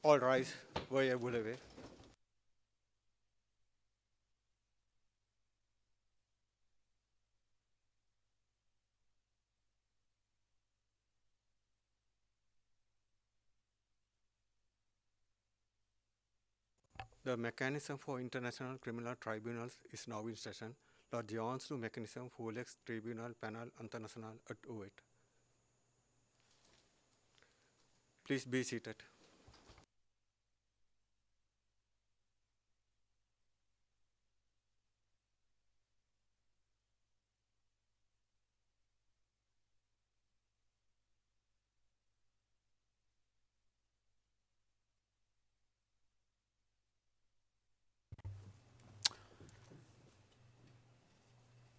All rise. Voye Bouleve. The mechanism for international criminal tribunals is now in session. L'audience du mécanisme pour l'ex-tribunal pénal international est ouverte. Please be seated.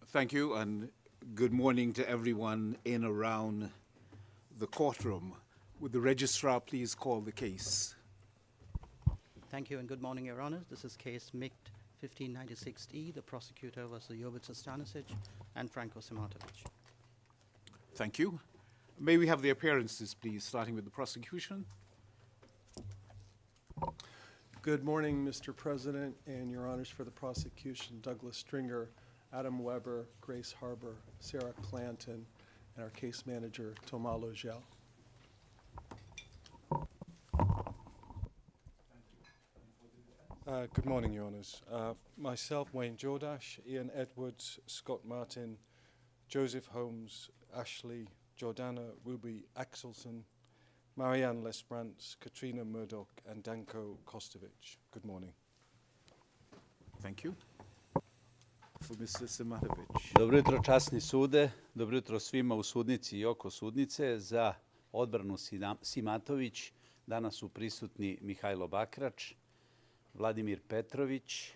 Thank you, and good morning to everyone in around the courtroom. Would the registrar please call the case? Thank you and good morning, Your Honors. This is case MICT 1596E. The prosecutor was Jovica Stanišić and Franco Simatović. Thank you. May we have the appearances, please, starting with the prosecution? Good morning, Mr. President, and Your Honors. For the prosecution, Douglas Stringer, Adam Weber, Grace Harbor, Sarah Clanton, and our case manager, Thomas Logel. Good morning, Your Honours. Myself, Wayne Jordash, Ian Edwards, Scott Martin, Joseph Holmes, Ashley, Jordana, Ruby Axelson, Marianne Lesbrantz, Katrina Murdoch, and Danko Kostovic. Good morning. Thank you. For Mr. Simatović. Dobro jutro, časni sude. Dobro jutro svima u sudnici i oko sudnice. Za odbranu Simatović danas su prisutni Mihajlo Bakrač, Vladimir Petrović,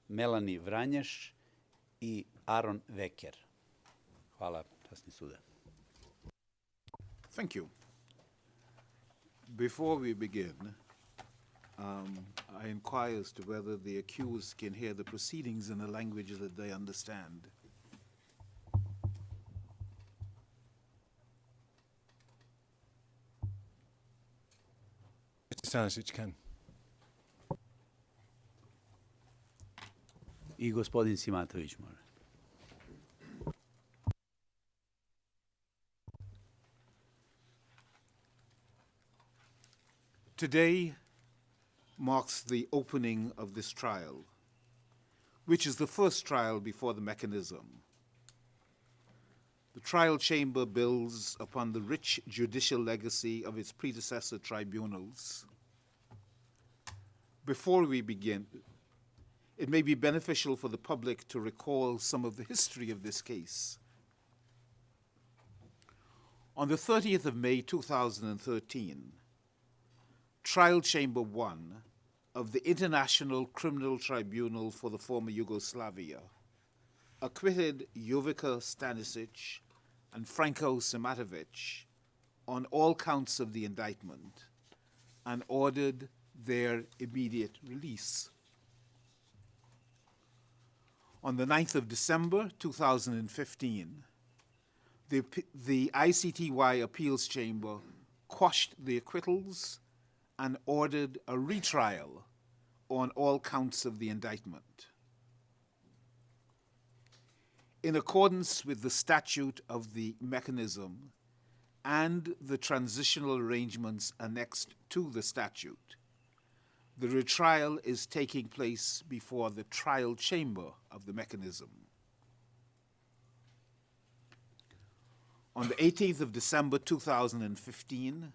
Melani Vranješ i Aron Veker. Hvala, časni sude. Thank you. Before we begin, I inquire as to whether the accused can hear the proceedings in a language that they understand. Mr. Stanišić can. I gospodin Simatović može. Today marks the opening of this trial, which is the first trial before the mechanism. The trial chamber builds upon the rich judicial legacy of its predecessor tribunals. Before we begin, it may be beneficial for the public to recall some of the history of this case. On the 30th of May 2013, Trial Chamber 1 of the International Criminal Tribunal for the former Yugoslavia acquitted Jovica Stanišić and Franco Simatović on all counts of the indictment and ordered their immediate release. On the 9th of December 2015, the ICTY Appeals Chamber quashed the acquittals and ordered a retrial on all counts of the indictment. In accordance with the statute of the mechanism and the transitional arrangements annexed to the statute, the retrial is taking place before the trial chamber of the mechanism. On the 18th of December 2015,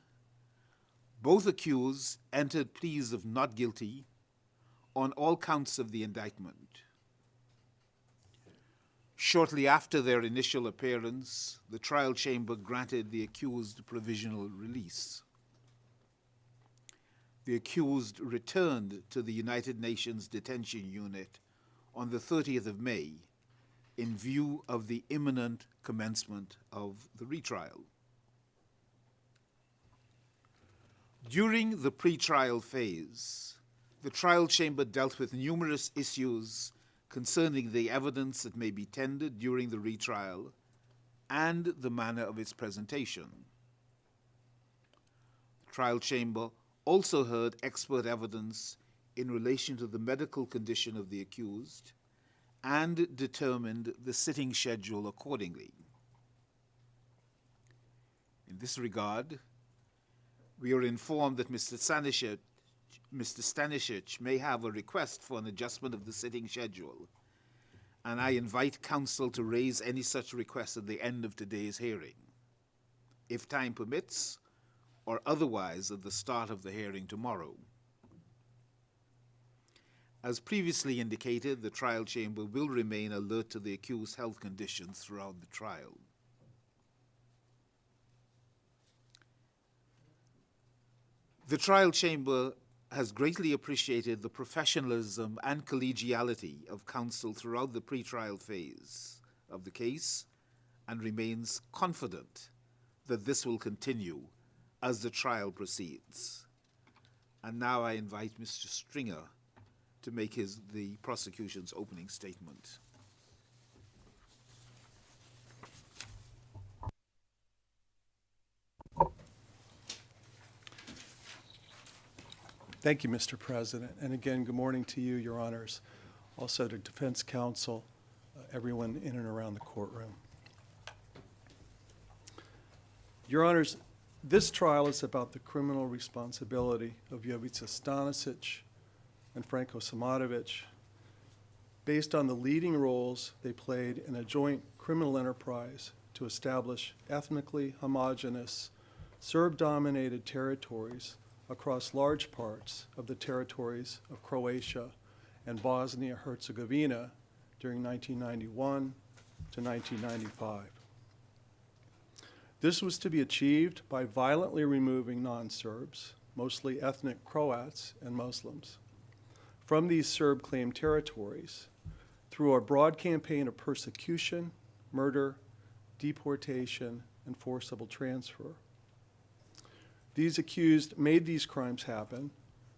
both accused entered pleas of not guilty on all counts of the indictment. Shortly after their initial appearance, the trial chamber granted the accused provisional release. The accused returned to the United Nations Detention Unit on the 30th of May in view of the imminent commencement of the retrial. During the pre-trial phase, the trial chamber dealt with numerous issues concerning the evidence that may be tendered during the retrial and the manner of its presentation. The trial chamber also heard expert evidence in relation to the medical condition of the accused and determined the sitting schedule accordingly. In this regard, we are informed that Mr. Stanišić may have a request for an adjustment of the sitting schedule, and I invite counsel to raise any such request at the end of today's hearing, if time permits, or otherwise at the start of the hearing tomorrow. As previously indicated, the trial chamber will remain alert to the accused's health conditions throughout the trial. The trial chamber has greatly appreciated the professionalism and collegiality of counsel throughout the pretrial phase of the case and remains confident that this will continue as the trial proceeds. And now I invite Mr. Stringer to make the prosecution's opening statement. Thank you, Mr. President. And again, good morning to you, Your Honors, also to defense counsel, everyone in and around the courtroom. Your Honors, this trial is about the criminal responsibility of Jovica Stanišić and Franko Simatović based on the leading roles they played in a joint criminal enterprise to establish ethnically homogeneous Serb-dominated territories across large parts of the territories of Croatia and Bosnia-Herzegovina during 1991 to 1995. This was to be achieved by violently removing non-Serbs, mostly ethnic Croats and Muslims, from these Serb-claimed territories through a broad campaign of persecution, murder, deportation, and forcible transfer. These accused made these crimes happen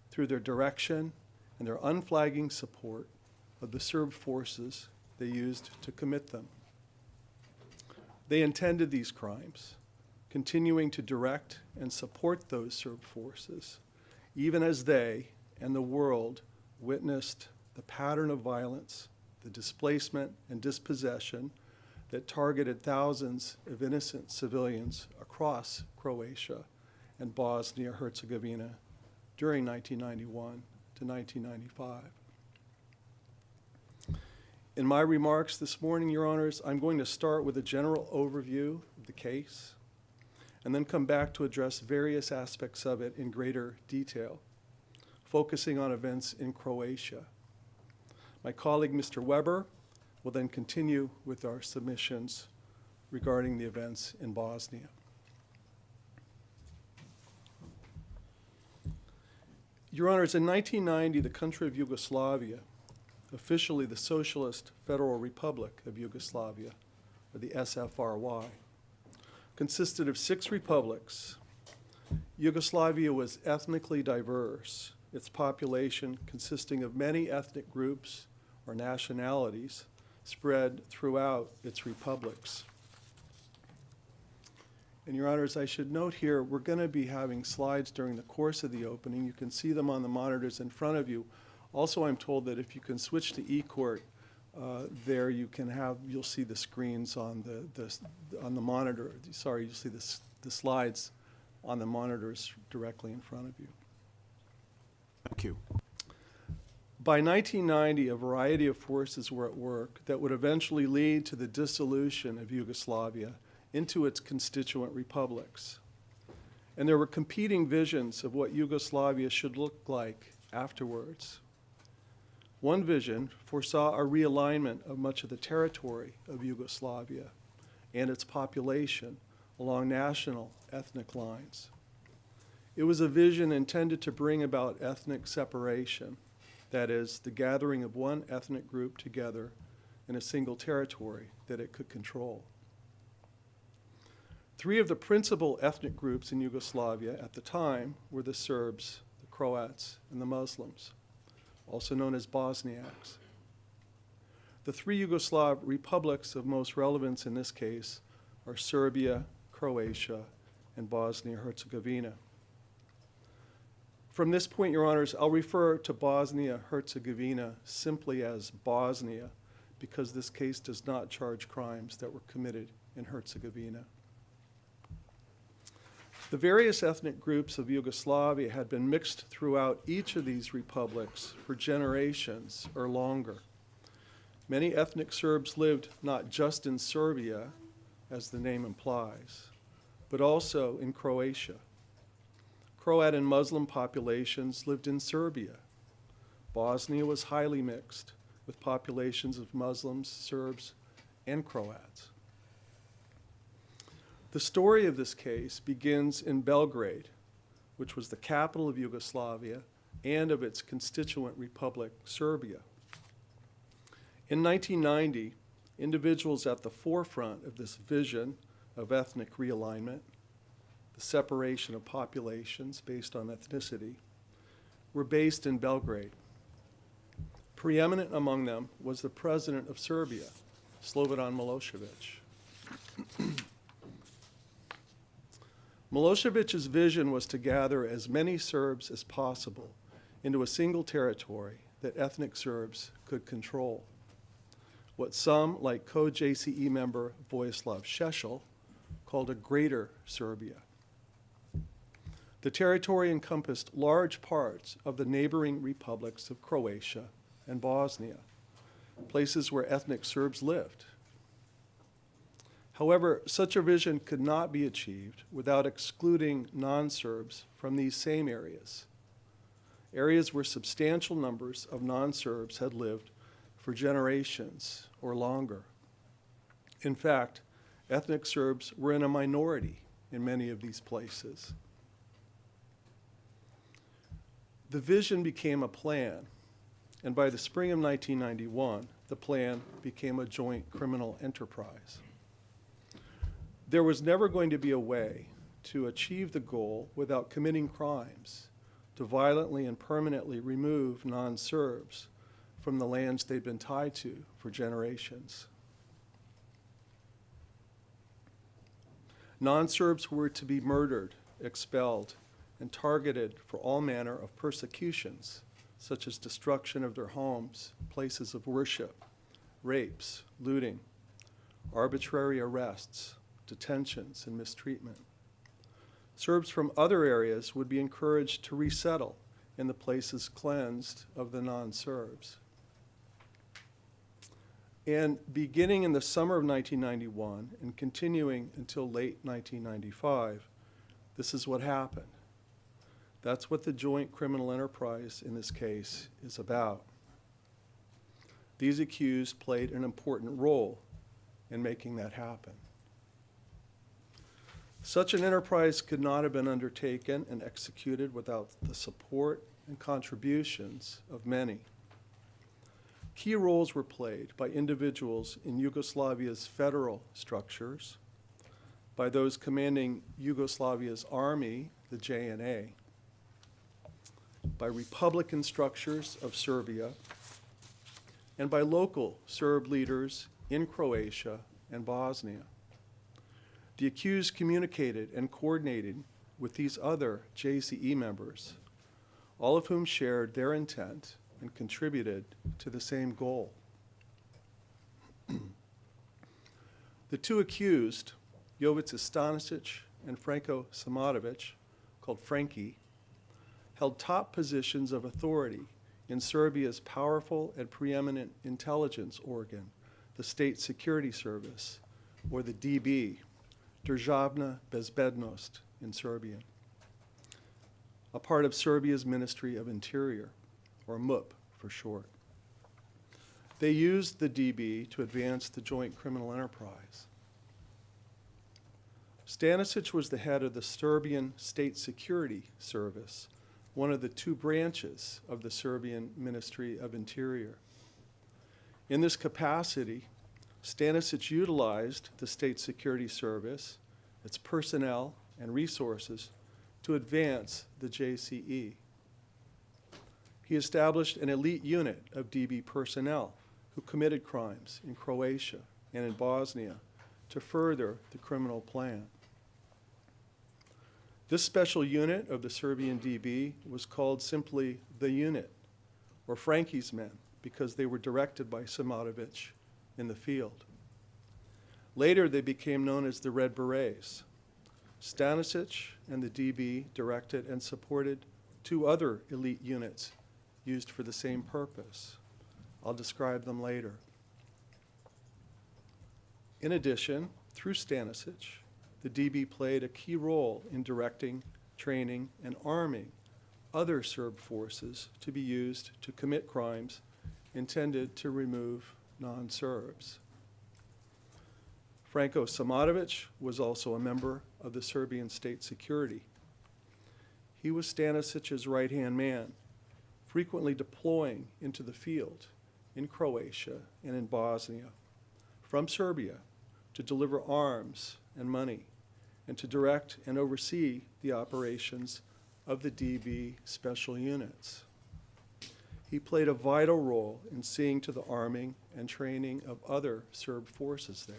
through their direction and their unflagging support of the Serb forces they used to commit them. They intended these crimes, continuing to direct and support those Serb forces, even as they and the world witnessed the pattern of violence, the displacement and dispossession that targeted thousands of innocent civilians across Croatia and Bosnia-Herzegovina during 1991 to 1995. In my remarks this morning, Your Honors, I'm going to start with a general overview of the case and then come back to address various aspects of it in greater detail, focusing on events in Croatia. My colleague, Mr. Weber, will then continue with our submissions regarding the events in Bosnia. Your Honors, in 1990, the country of Yugoslavia, officially the Socialist Federal Republic of Yugoslavia, or the SFRY, consisted of 6 republics. Yugoslavia was ethnically diverse, its population consisting of many ethnic groups or nationalities spread throughout its republics. And Your Honors, I should note here, we're going to be having slides during the course of the opening. You can see them on the monitors in front of you. Also, I'm told that if you can switch to eCourt, there you'll see the screens on the monitor. Sorry, you'll see the slides on the monitors directly in front of you. Thank you. By 1990, a variety of forces were at work that would eventually lead to the dissolution of Yugoslavia into its constituent republics. And there were competing visions of what Yugoslavia should look like afterwards. One vision foresaw a realignment of much of the territory of Yugoslavia and its population along national ethnic lines. It was a vision intended to bring about ethnic separation, that is, the gathering of one ethnic group together in a single territory that it could control. 3 of the principal ethnic groups in Yugoslavia at the time were the Serbs, the Croats, and the Muslims, also known as Bosniaks. The 3 Yugoslav republics of most relevance in this case are Serbia, Croatia, and Bosnia-Herzegovina. From this point, Your Honors, I'll refer to Bosnia-Herzegovina simply as Bosnia, because this case does not charge crimes that were committed in Herzegovina. The various ethnic groups of Yugoslavia had been mixed throughout each of these republics for generations or longer. Many ethnic Serbs lived not just in Serbia, as the name implies, but also in Croatia. Croat and Muslim populations lived in Serbia. Bosnia was highly mixed, with populations of Muslims, Serbs, and Croats. The story of this case begins in Belgrade, which was the capital of Yugoslavia and of its constituent republic, Serbia. In 1990, individuals at the forefront of this vision of ethnic realignment, the separation of populations based on ethnicity, were based in Belgrade. Preeminent among them was the president of Serbia, Slobodan Milošević. Milošević's vision was to gather as many Serbs as possible into a single territory that ethnic Serbs could control. What some, like co-JCE member Vojislav Šešelj, called a Greater Serbia. The territory encompassed large parts of the neighboring republics of Croatia and Bosnia, places where ethnic Serbs lived. However, such a vision could not be achieved without excluding non-Serbs from these same areas, areas where substantial numbers of non-Serbs had lived for generations or longer. In fact, ethnic Serbs were in a minority in many of these places. The vision became a plan, and by the spring of 1991, the plan became a joint criminal enterprise. There was never going to be a way to achieve the goal without committing crimes to violently and permanently remove non-Serbs from the lands they'd been tied to for generations. Non-Serbs were to be murdered, expelled, and targeted for all manner of persecutions, such as destruction of their homes, places of worship, rapes, looting, arbitrary arrests, detentions, and mistreatment. Serbs from other areas would be encouraged to resettle in the places cleansed of the non-Serbs. And beginning in the summer of 1991 and continuing until late 1995, this is what happened. That's what the joint criminal enterprise in this case is about. These accused played an important role in making that happen. Such an enterprise could not have been undertaken and executed without the support and contributions of many. Key roles were played by individuals in Yugoslavia's federal structures, by those commanding Yugoslavia's army, the JNA, by Republican structures of Serbia, and by local Serb leaders in Croatia and Bosnia. The accused communicated and coordinated with these other JCE members, all of whom shared their intent and contributed to the same goal. The two accused, Jovica Stanišić and Franko Simatović, called Frankie, held top positions of authority in Serbia's powerful and preeminent intelligence organ, the State Security Service, or the DB, Državna bezbednost in Serbian, a part of Serbia's Ministry of Interior, or MUP for short. They used the DB to advance the joint criminal enterprise. Stanišić was the head of the Serbian State Security Service, one of the two branches of the Serbian Ministry of Interior. In this capacity, Stanišić utilized the State Security Service, its personnel and resources to advance the JCE. He established an elite unit of DB personnel who committed crimes in Croatia and in Bosnia to further the criminal plan. This special unit of the Serbian DB was called simply the unit, or Frankie's men, because they were directed by Simatović in the field. Later, they became known as the Red Berets. Stanišić and the DB directed and supported two other elite units used for the same purpose. I'll describe them later. In addition, through Stanišić, the DB played a key role in directing, training, and arming other Serb forces to be used to commit crimes intended to remove non-Serbs. Franko Simatović was also a member of the Serbian state security. He was Stanisić's right-hand man, frequently deploying into the field in Croatia and in Bosnia from Serbia to deliver arms and money and to direct and oversee the operations of the DB special units. He played a vital role in seeing to the arming and training of other Serb forces there.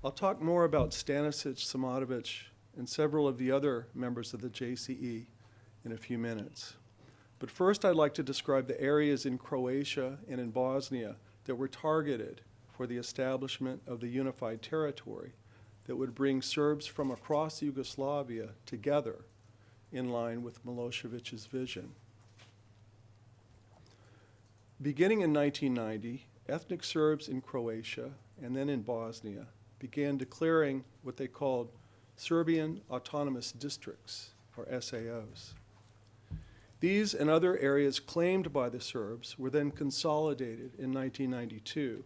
I'll talk more about Stanišić, Simatović, and several of the other members of the JCE in a few minutes. But first, I'd like to describe the areas in Croatia and in Bosnia that were targeted for the establishment of the unified territory that would bring Serbs from across Yugoslavia together in line with Milosevic's vision. Beginning in 1990, ethnic Serbs in Croatia and then in Bosnia began declaring what they called Serbian Autonomous Districts, or SAOs. These and other areas claimed by the Serbs were then consolidated in 1992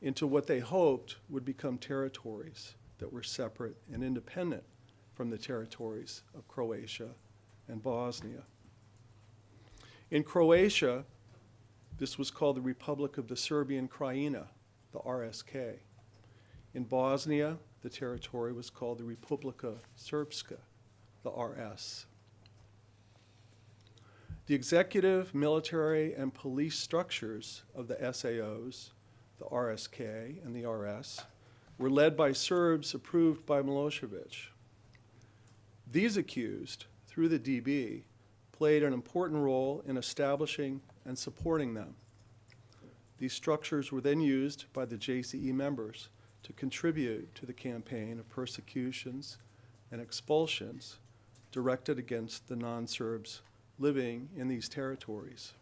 into what they hoped would become territories that were separate and independent from the territories of Croatia and Bosnia. In Croatia, this was called the Republic of the Serbian Krajina, the RSK. In Bosnia, the territory was called the Republika Srpska, the RS. The executive, military, and police structures of the SAOs, the RSK and the RS, were led by Serbs approved by Milosevic. These accused, through the DB, played an important role in establishing and supporting them. These structures were then used by the JCE members to contribute to the campaign of persecutions and expulsions directed against the non-Serbs living in these territories.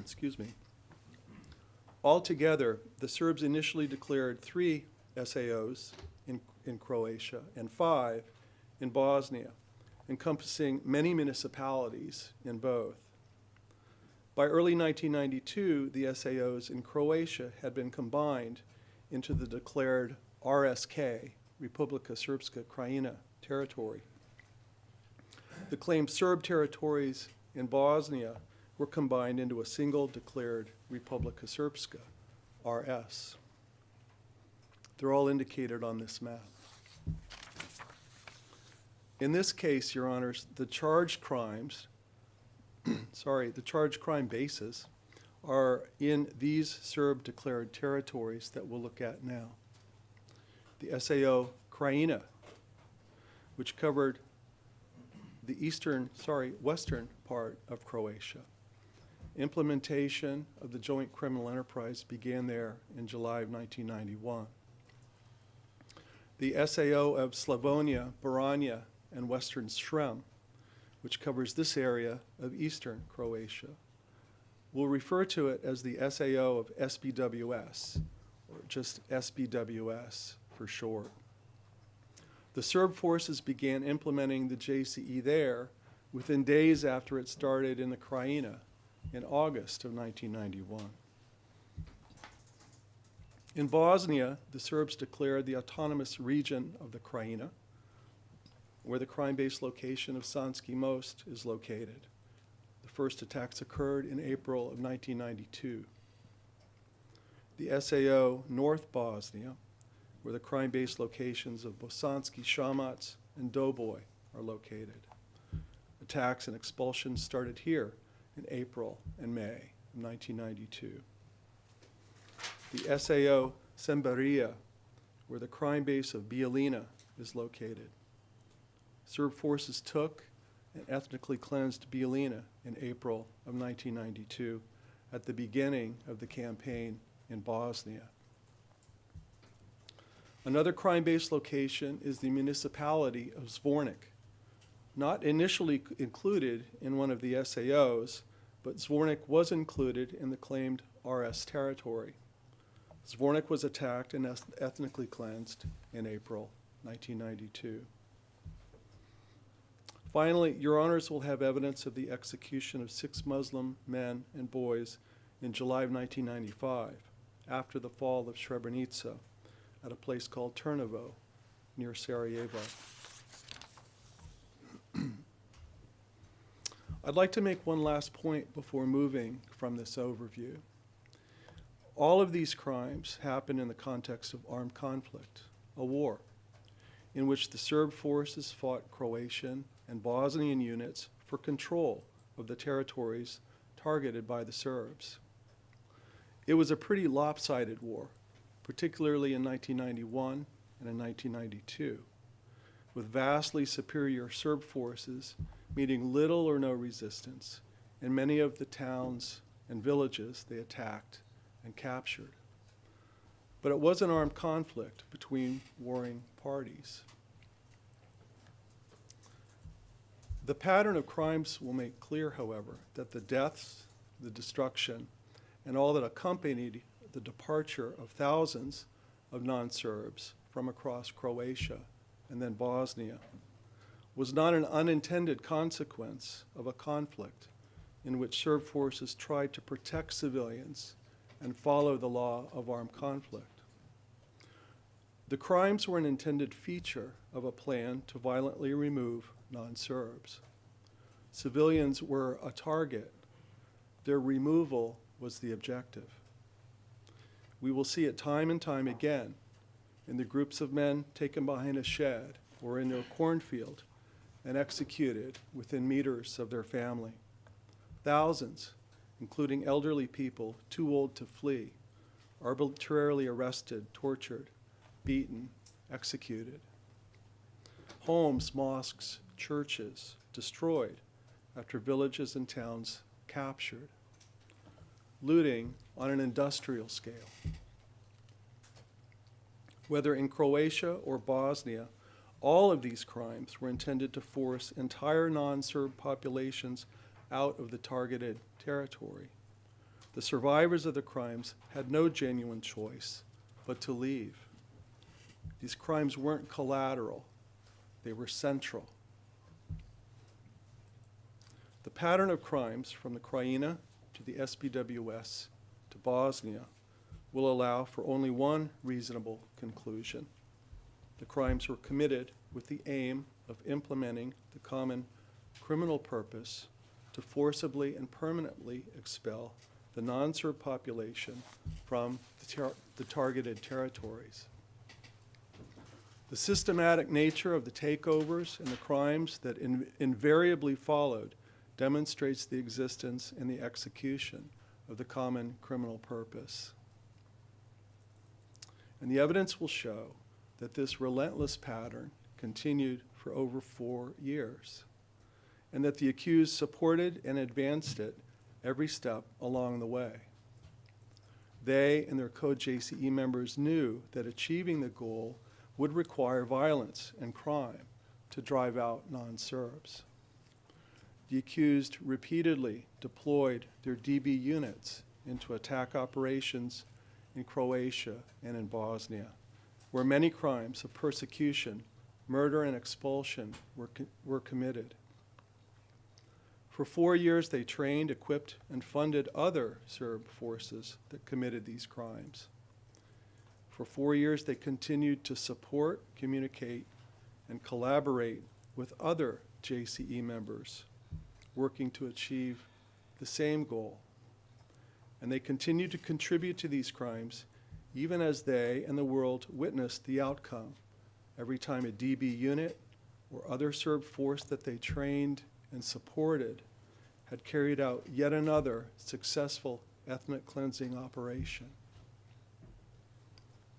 Excuse me. Altogether, the Serbs initially declared 3 SAOs in Croatia and 5 in Bosnia, encompassing many municipalities in both. By early 1992, the SAOs in Croatia had been combined into the declared RSK, Republika Srpska Krajina, territory. The claimed Serb territories in Bosnia were combined into a single declared Republika Srpska, RS. They're all indicated on this map. In this case, Your Honors, the charged crimes, the charged crime bases are in these Serb-declared territories that we'll look at now. The SAO Krajina, which covered the western part of Croatia. Implementation of the joint criminal enterprise began there in July of 1991. The SAO of Slavonia, Baranja, and Western Srem, which covers this area of eastern Croatia. We'll refer to it as the SAO of SBWS, or just SBWS for short. The Serb forces began implementing the JCE there within days after it started in the Krajina in August of 1991. In Bosnia, the Serbs declared the autonomous region of the Krajina, where the crime-based location of Sanski Most is located. The first attacks occurred in April of 1992. The SAO North Bosnia, where the crime-based locations of Bosanski Shamac and Doboj are located. Attacks and expulsions started here in April and May of 1992. The SAO Semberia, where the crime base of Bijeljina is located. Serb forces took and ethnically cleansed Bijeljina in April of 1992 at the beginning of the campaign in Bosnia. Another crime-based location is the municipality of Zvornik, not initially included in one of the SAOs, but Zvornik was included in the claimed RS territory. Zvornik was attacked and ethnically cleansed in April 1992. Finally, Your Honors will have evidence of the execution of 6 Muslim men and boys in July of 1995, after the fall of Srebrenica, at a place called Trnovo, near Sarajevo. I'd like to make one last point before moving from this overview. All of these crimes happen in the context of armed conflict, a war, in which the Serb forces fought Croatian and Bosnian units for control of the territories targeted by the Serbs. It was a pretty lopsided war, particularly in 1991 and in 1992, with vastly superior Serb forces meeting little or no resistance in many of the towns and villages they attacked and captured. But it was an armed conflict between warring parties. The pattern of crimes will make clear, however, that the deaths, the destruction, and all that accompanied the departure of thousands of non-Serbs from across Croatia and then Bosnia was not an unintended consequence of a conflict in which Serb forces tried to protect civilians and follow the law of armed conflict. The crimes were an intended feature of a plan to violently remove non-Serbs. Civilians were a target. Their removal was the objective. We will see it time and time again in the groups of men taken behind a shed or in a cornfield and executed within meters of their family. Thousands, including elderly people too old to flee, arbitrarily arrested, tortured, beaten, executed. Homes, mosques, churches destroyed after villages and towns captured. Looting on an industrial scale. Whether in Croatia or Bosnia, all of these crimes were intended to force entire non-Serb populations out of the targeted territory. The survivors of the crimes had no genuine choice but to leave. These crimes weren't collateral, they were central. The pattern of crimes from the Krajina to the SPWS to Bosnia will allow for only one reasonable conclusion. The crimes were committed with the aim of implementing the common criminal purpose to forcibly and permanently expel the non-Serb population from the targeted territories. The systematic nature of the takeovers and the crimes that invariably followed demonstrates the existence and the execution of the common criminal purpose. And the evidence will show that this relentless pattern continued for over 4 years, and that the accused supported and advanced it every step along the way. They and their co-JCE members knew that achieving the goal would require violence and crime to drive out non-Serbs. The accused repeatedly deployed their DB units into attack operations in Croatia and in Bosnia, where many crimes of persecution, murder, and expulsion were committed. For 4 years, they trained, equipped, and funded other Serb forces that committed these crimes. For 4 years, they continued to support, communicate, and collaborate with other JCE members, working to achieve the same goal. And they continued to contribute to these crimes even as they and the world witnessed the outcome every time a DB unit or other Serb force that they trained and supported had carried out yet another successful ethnic cleansing operation.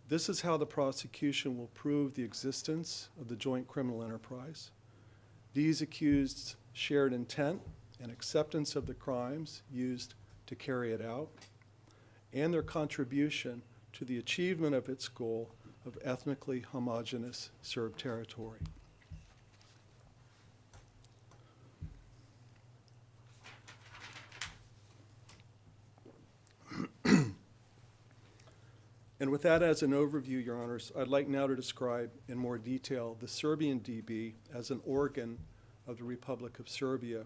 This is how the prosecution will prove the existence of the joint criminal enterprise. These accused shared intent and acceptance of the crimes used to carry it out, and their contribution to the achievement of its goal of ethnically homogeneous Serb territory. And with that as an overview, Your Honors, I'd like now to describe in more detail the Serbian DB as an organ of the Republic of Serbia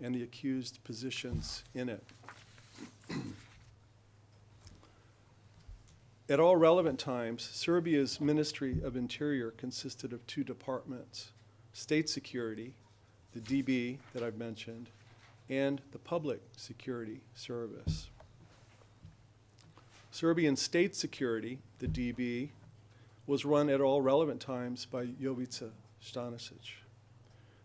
and the accused positions in it. At all relevant times, Serbia's Ministry of Interior consisted of two departments: State Security, the DB that I've mentioned, and the Public Security Service. Serbian State Security, the DB, was run at all relevant times by Jovica Stanišić.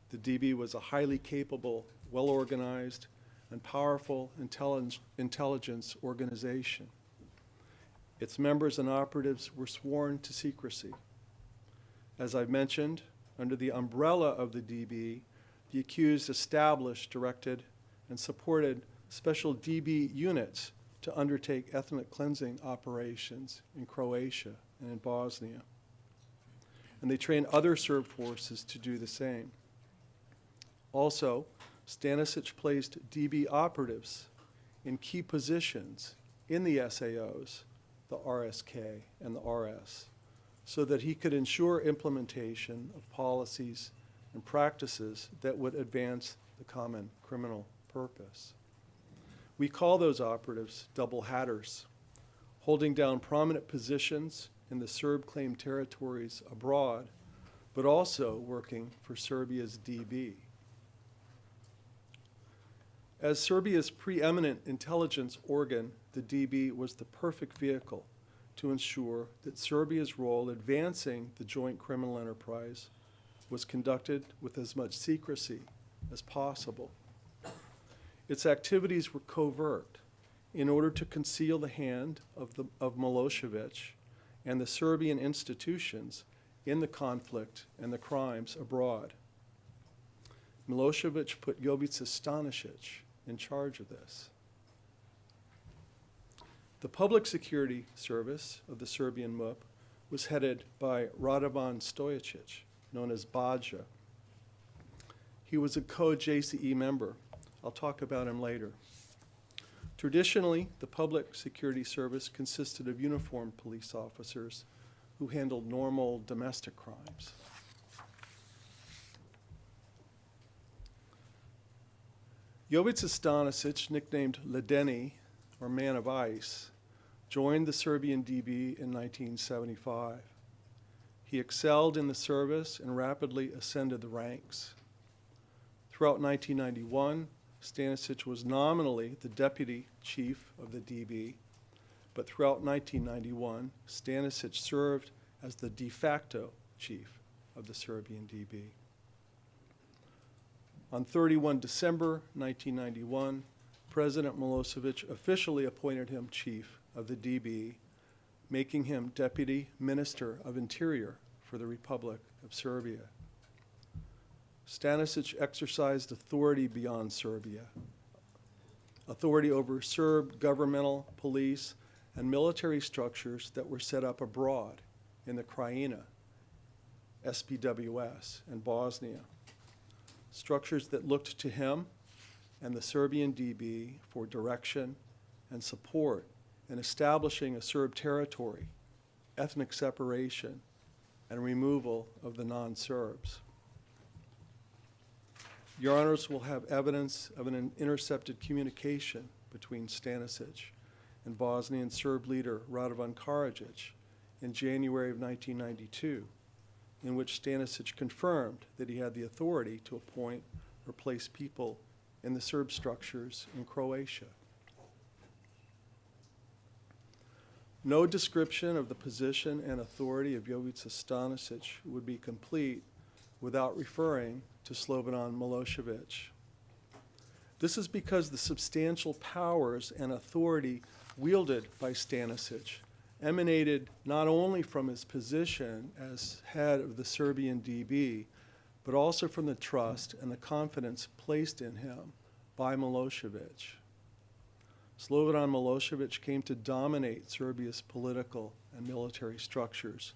The DB was a highly capable, well-organized, and powerful intelligence organization. Its members and operatives were sworn to secrecy. As I've mentioned, under the umbrella of the DB, the accused established, directed, and supported special DB units to undertake ethnic cleansing operations in Croatia and in Bosnia. And they trained other Serb forces to do the same. Also, Stanišić placed DB operatives in key positions in the SAOs, the RSK and the RS, so that he could ensure implementation of policies and practices that would advance the common criminal purpose. We call those operatives double hatters, holding down prominent positions in the Serb-claimed territories abroad, but also working for Serbia's DB. As Serbia's preeminent intelligence organ, the DB was the perfect vehicle to ensure that Serbia's role advancing the joint criminal enterprise was conducted with as much secrecy as possible. Its activities were covert in order to conceal the hand of Milosevic and the Serbian institutions in the conflict and the crimes abroad. Milosevic put Jovica Stanišić in charge of this. The Public Security Service of the Serbian MUP was headed by Radovan Stojičić, known as Bađa. He was a co-JCE member. I'll talk about him later. Traditionally, the Public Security Service consisted of uniformed police officers who handled normal domestic crimes. Jovica Stanišić, nicknamed Ledeni, or Man of Ice, joined the Serbian DB in 1975. He excelled in the service and rapidly ascended the ranks. Throughout 1991, Stanišić was nominally the deputy chief of the DB, but throughout 1991, Stanišić served as the de facto chief of the Serbian DB. On 31 December 1991, President Milosevic officially appointed him chief of the DB, making him Deputy Minister of Interior for the Republic of Serbia. Stanišić exercised authority beyond Serbia, authority over Serb governmental, police, and military structures that were set up abroad in the Krajina, SPWS, and Bosnia. Structures that looked to him and the Serbian DB for direction and support in establishing a Serb territory, ethnic separation, and removal of the non-Serbs. Your Honors will have evidence of an intercepted communication between Stanišić and Bosnian Serb leader Radovan Karadzic in January of 1992, in which Stanišić confirmed that he had the authority to appoint or place people in the Serb structures in Croatia. No description of the position and authority of Jovica Stanišić would be complete without referring to Slobodan Milosevic. This is because the substantial powers and authority wielded by Stanišić emanated not only from his position as head of the Serbian DB, but also from the trust and the confidence placed in him by Milosevic. Slobodan Milosevic came to dominate Serbia's political and military structures,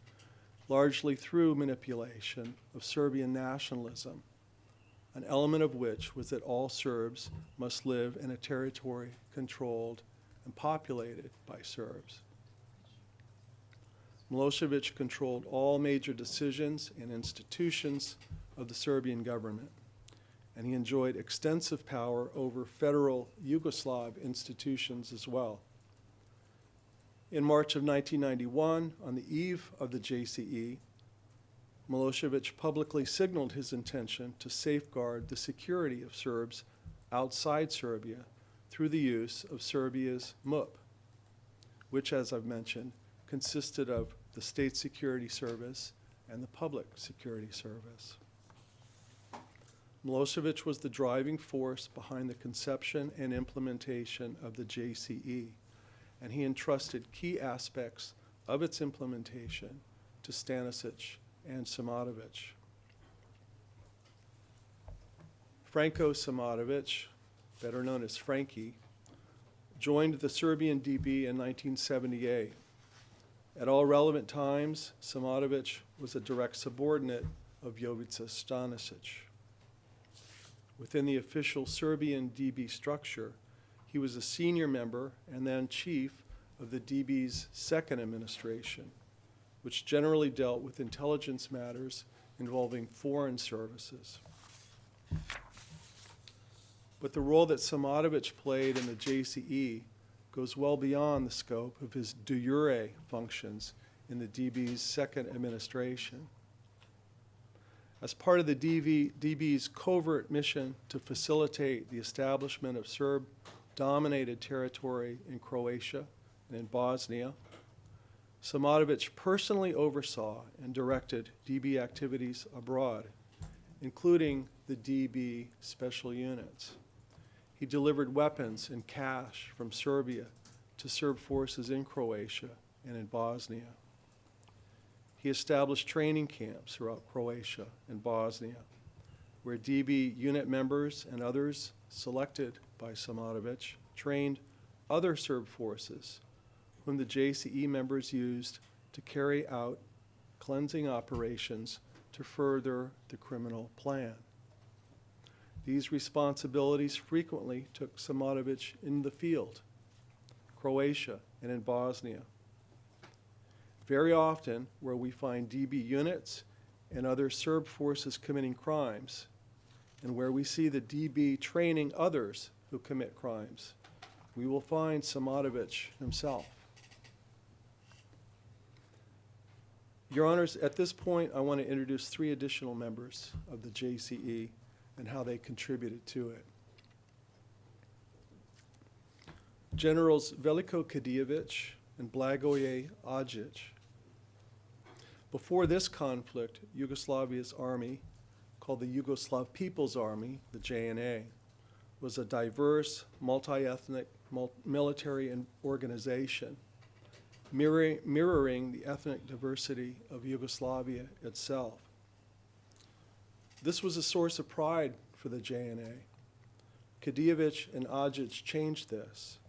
largely through manipulation of Serbian nationalism, an element of which was that all Serbs must live in a territory controlled and populated by Serbs. Milosevic controlled all major decisions and institutions of the Serbian government, and he enjoyed extensive power over federal Yugoslav institutions as well. In March of 1991, on the eve of the JCE, Milosevic publicly signaled his intention to safeguard the security of Serbs outside Serbia through the use of Serbia's MUP, which, as I've mentioned, consisted of the State Security Service and the Public Security Service. Milosevic was the driving force behind the conception and implementation of the JCE, and he entrusted key aspects of its implementation to Stanišić and Simatović. Franko Simatović, better known as Frankie, joined the Serbian DB in 1978. At all relevant times, Simatović was a direct subordinate of Jovica Stanišić. Within the official Serbian DB structure, he was a senior member and then chief of the DB's second administration, which generally dealt with intelligence matters involving foreign services. But the role that Simatović played in the JCE goes well beyond the scope of his de jure functions in the DB's second administration. As part of the DB's covert mission to facilitate the establishment of Serb-dominated territory in Croatia and in Bosnia, Simatović personally oversaw and directed DB activities abroad, including the DB special units. He delivered weapons and cash from Serbia to Serb forces in Croatia and in Bosnia. He established training camps throughout Croatia and Bosnia, where DB unit members and others selected by Simatović trained other Serb forces, whom the JCE members used to carry out cleansing operations to further the criminal plan. These responsibilities frequently took Simatović in the field, Croatia and in Bosnia. Very often, where we find DB units and other Serb forces committing crimes, and where we see the DB training others who commit crimes, we will find Simatović himself. Your Honors, at this point, I want to introduce three additional members of the JCE and how they contributed to it. Generals Veliko Kadijević and Blagoje Ajić. Before this conflict, Yugoslavia's army, called the Yugoslav People's Army, the JNA, was a diverse, multi-ethnic military organization, mirroring the ethnic diversity of Yugoslavia itself. This was a source of pride for the JNA. Kadijević and Ajić changed this.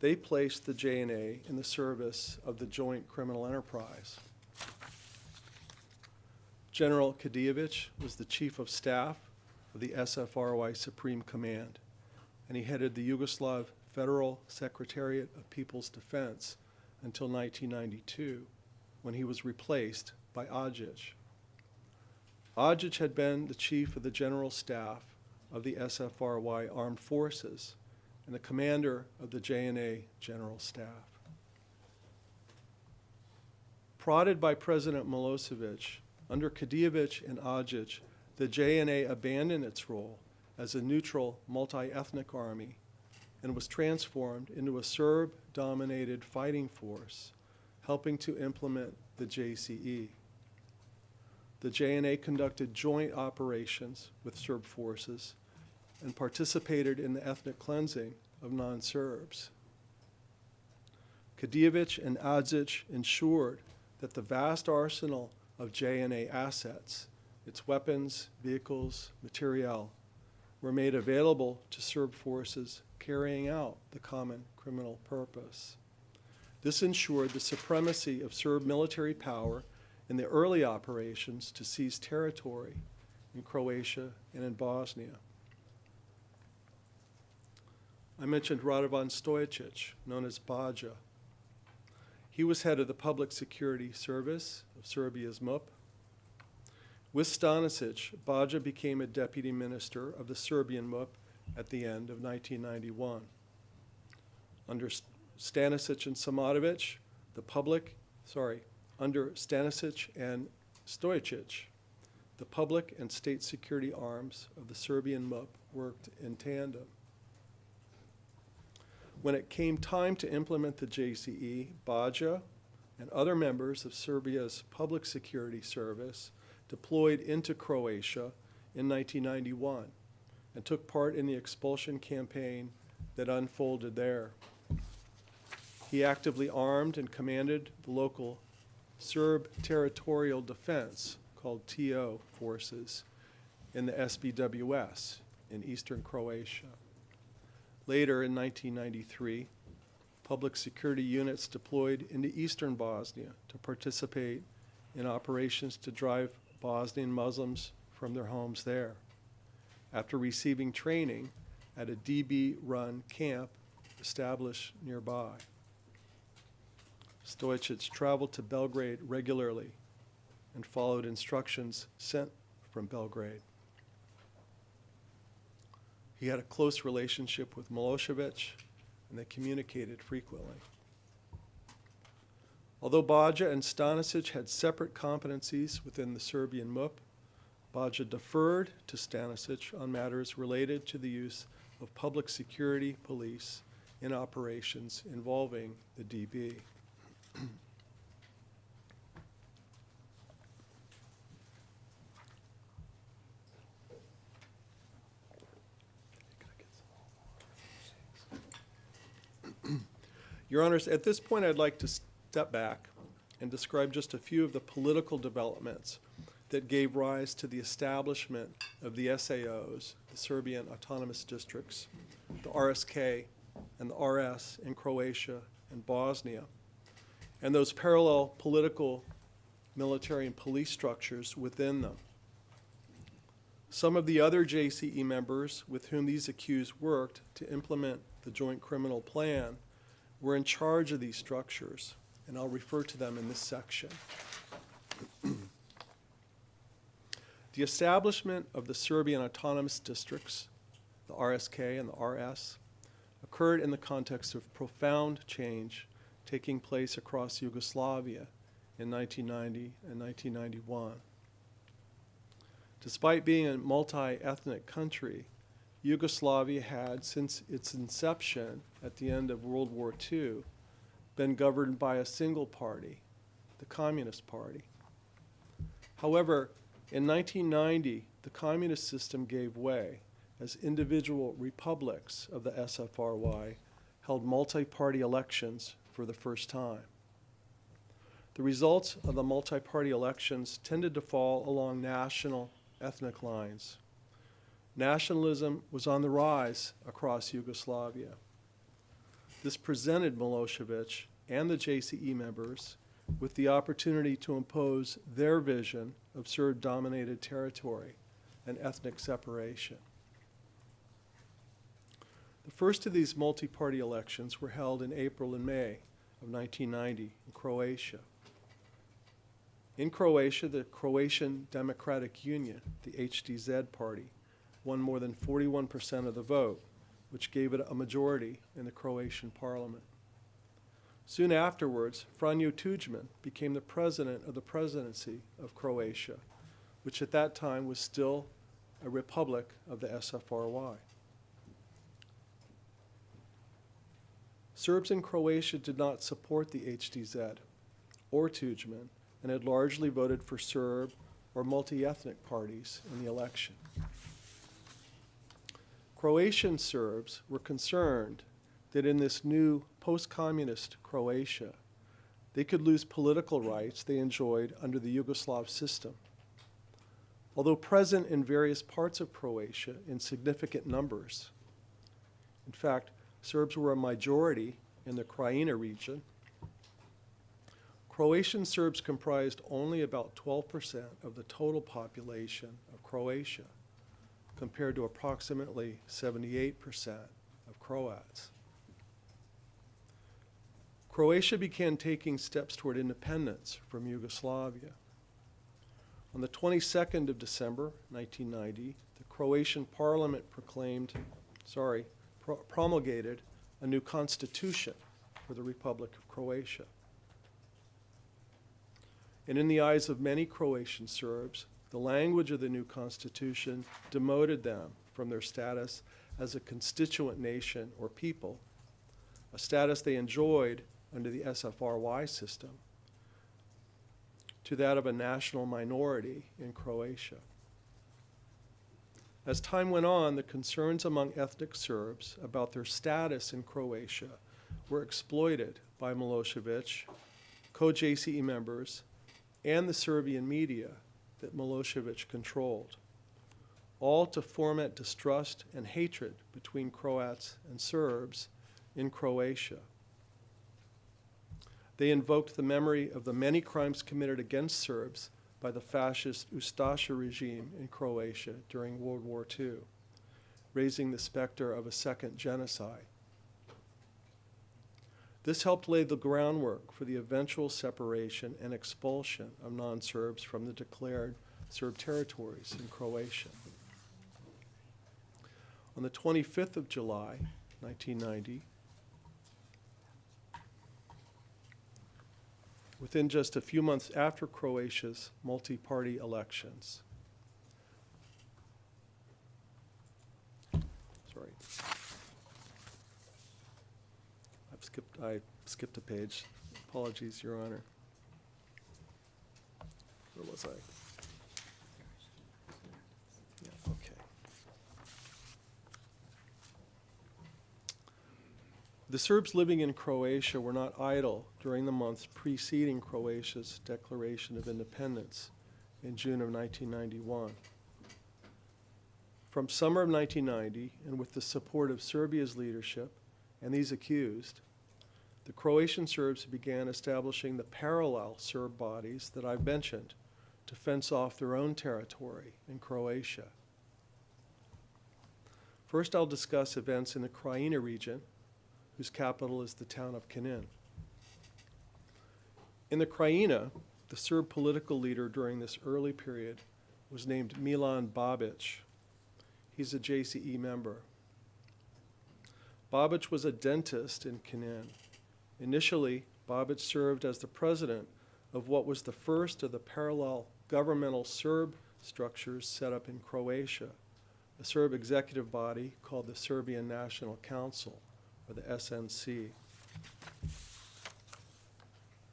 They placed the JNA in the service of the joint criminal enterprise. General Kadijević was the chief of staff of the SFRY Supreme Command, and he headed the Yugoslav Federal Secretariat of People's Defense until 1992, when he was replaced by Ajić. Ajić had been the chief of the general staff of the SFRY Armed Forces and the commander of the JNA General Staff. Prodded by President Milosevic, under Kadijević and Ajić, the JNA abandoned its role as a neutral, multi-ethnic army and was transformed into a Serb-dominated fighting force, helping to implement the JCE. The JNA conducted joint operations with Serb forces and participated in the ethnic cleansing of non-Serbs. Kadijević and Adzić ensured that the vast arsenal of JNA assets, its weapons, vehicles, materiel, were made available to Serb forces carrying out the common criminal purpose. This ensured the supremacy of Serb military power in the early operations to seize territory in Croatia and in Bosnia. I mentioned Radovan Stanišić, known as Baja. He was head of the Public Security Service of Serbia's MUP. With Stanišić, Baja became a deputy minister of the Serbian MUP at the end of 1991. Under Stanišić and Simatović, under Stanišić and Stanišić, the public and state security arms of the Serbian MUP worked in tandem. When it came time to implement the JCE, Baja and other members of Serbia's Public Security Service deployed into Croatia in 1991 and took part in the expulsion campaign that unfolded there. He actively armed and commanded the local Serb Territorial Defense, called TO forces, in the SBWS in eastern Croatia. Later in 1993, public security units deployed into eastern Bosnia to participate in operations to drive Bosnian Muslims from their homes there, after receiving training at a DB-run camp established nearby. Stanišić traveled to Belgrade regularly and followed instructions sent from Belgrade. He had a close relationship with Milosevic, and they communicated frequently. Although Baja and Stanišić had separate competencies within the Serbian MUP, Baja deferred to Stanišić on matters related to the use of public security police in operations involving the DB. Your Honors, at this point I'd like to step back and describe just a few of the political developments that gave rise to the establishment of the SAOs, the Serbian Autonomous Districts, the RSK and the RS in Croatia and Bosnia, and those parallel political, military, and police structures within them. Some of the other JCE members with whom these accused worked to implement the Joint Criminal Plan were in charge of these structures, and I'll refer to them in this section. The establishment of the Serbian Autonomous Districts, the RSK and the RS, occurred in the context of profound change taking place across Yugoslavia in 1990 and 1991. Despite being a multi-ethnic country, Yugoslavia had, since its inception at the end of World War II, been governed by a single party, the Communist Party. However, in 1990, the communist system gave way as individual republics of the SFRY held multi-party elections for the first time. The results of the multi-party elections tended to fall along national ethnic lines. Nationalism was on the rise across Yugoslavia. This presented Milosevic and the JCE members with the opportunity to impose their vision of Serb-dominated territory and ethnic separation. The first of these multi-party elections were held in April and May of 1990 in Croatia. In Croatia, the Croatian Democratic Union, the HDZ party, won more than 41% of the vote, which gave it a majority in the Croatian parliament. Soon afterwards, Franjo Tuđman became the president of the presidency of Croatia, which at that time was still a republic of the SFRY. Serbs in Croatia did not support the HDZ or Tuđman and had largely voted for Serb or multi-ethnic parties in the election. Croatian Serbs were concerned that in this new post-communist Croatia, they could lose political rights they enjoyed under the Yugoslav system. Although present in various parts of Croatia in significant numbers, in fact, Serbs were a majority in the Krajina region, Croatian Serbs comprised only about 12% of the total population of Croatia, compared to approximately 78% of Croats. Croatia began taking steps toward independence from Yugoslavia. On the 22nd of December, 1990, the Croatian parliament promulgated a new constitution for the Republic of Croatia. And in the eyes of many Croatian Serbs, the language of the new constitution demoted them from their status as a constituent nation or people, a status they enjoyed under the SFRY system, to that of a national minority in Croatia. As time went on, the concerns among ethnic Serbs about their status in Croatia were exploited by Milosevic, co-JCE members, and the Serbian media that Milosevic controlled, all to foment distrust and hatred between Croats and Serbs in Croatia. They invoked the memory of the many crimes committed against Serbs by the fascist Ustaša regime in Croatia during World War II, raising the specter of a second genocide. This helped lay the groundwork for the eventual separation and expulsion of non-Serbs from the declared Serb territories in Croatia. On the 25th of July, 1990, within just a few months after Croatia's multi-party elections, I skipped a page. Apologies, Your Honor. Where was I? Yeah, okay. The Serbs living in Croatia were not idle during the months preceding Croatia's declaration of independence in June of 1991. From summer of 1990, and with the support of Serbia's leadership and these accused, the Croatian Serbs began establishing the parallel Serb bodies that I've mentioned to fence off their own territory in Croatia. First, I'll discuss events in the Krajina region, whose capital is the town of Knin. In the Krajina, the Serb political leader during this early period was named Milan Babić. He's a JCE member. Babić was a dentist in Knin. Initially, Babić served as the president of what was the first of the parallel governmental Serb structures set up in Croatia, a Serb executive body called the Serbian National Council, or the SNC.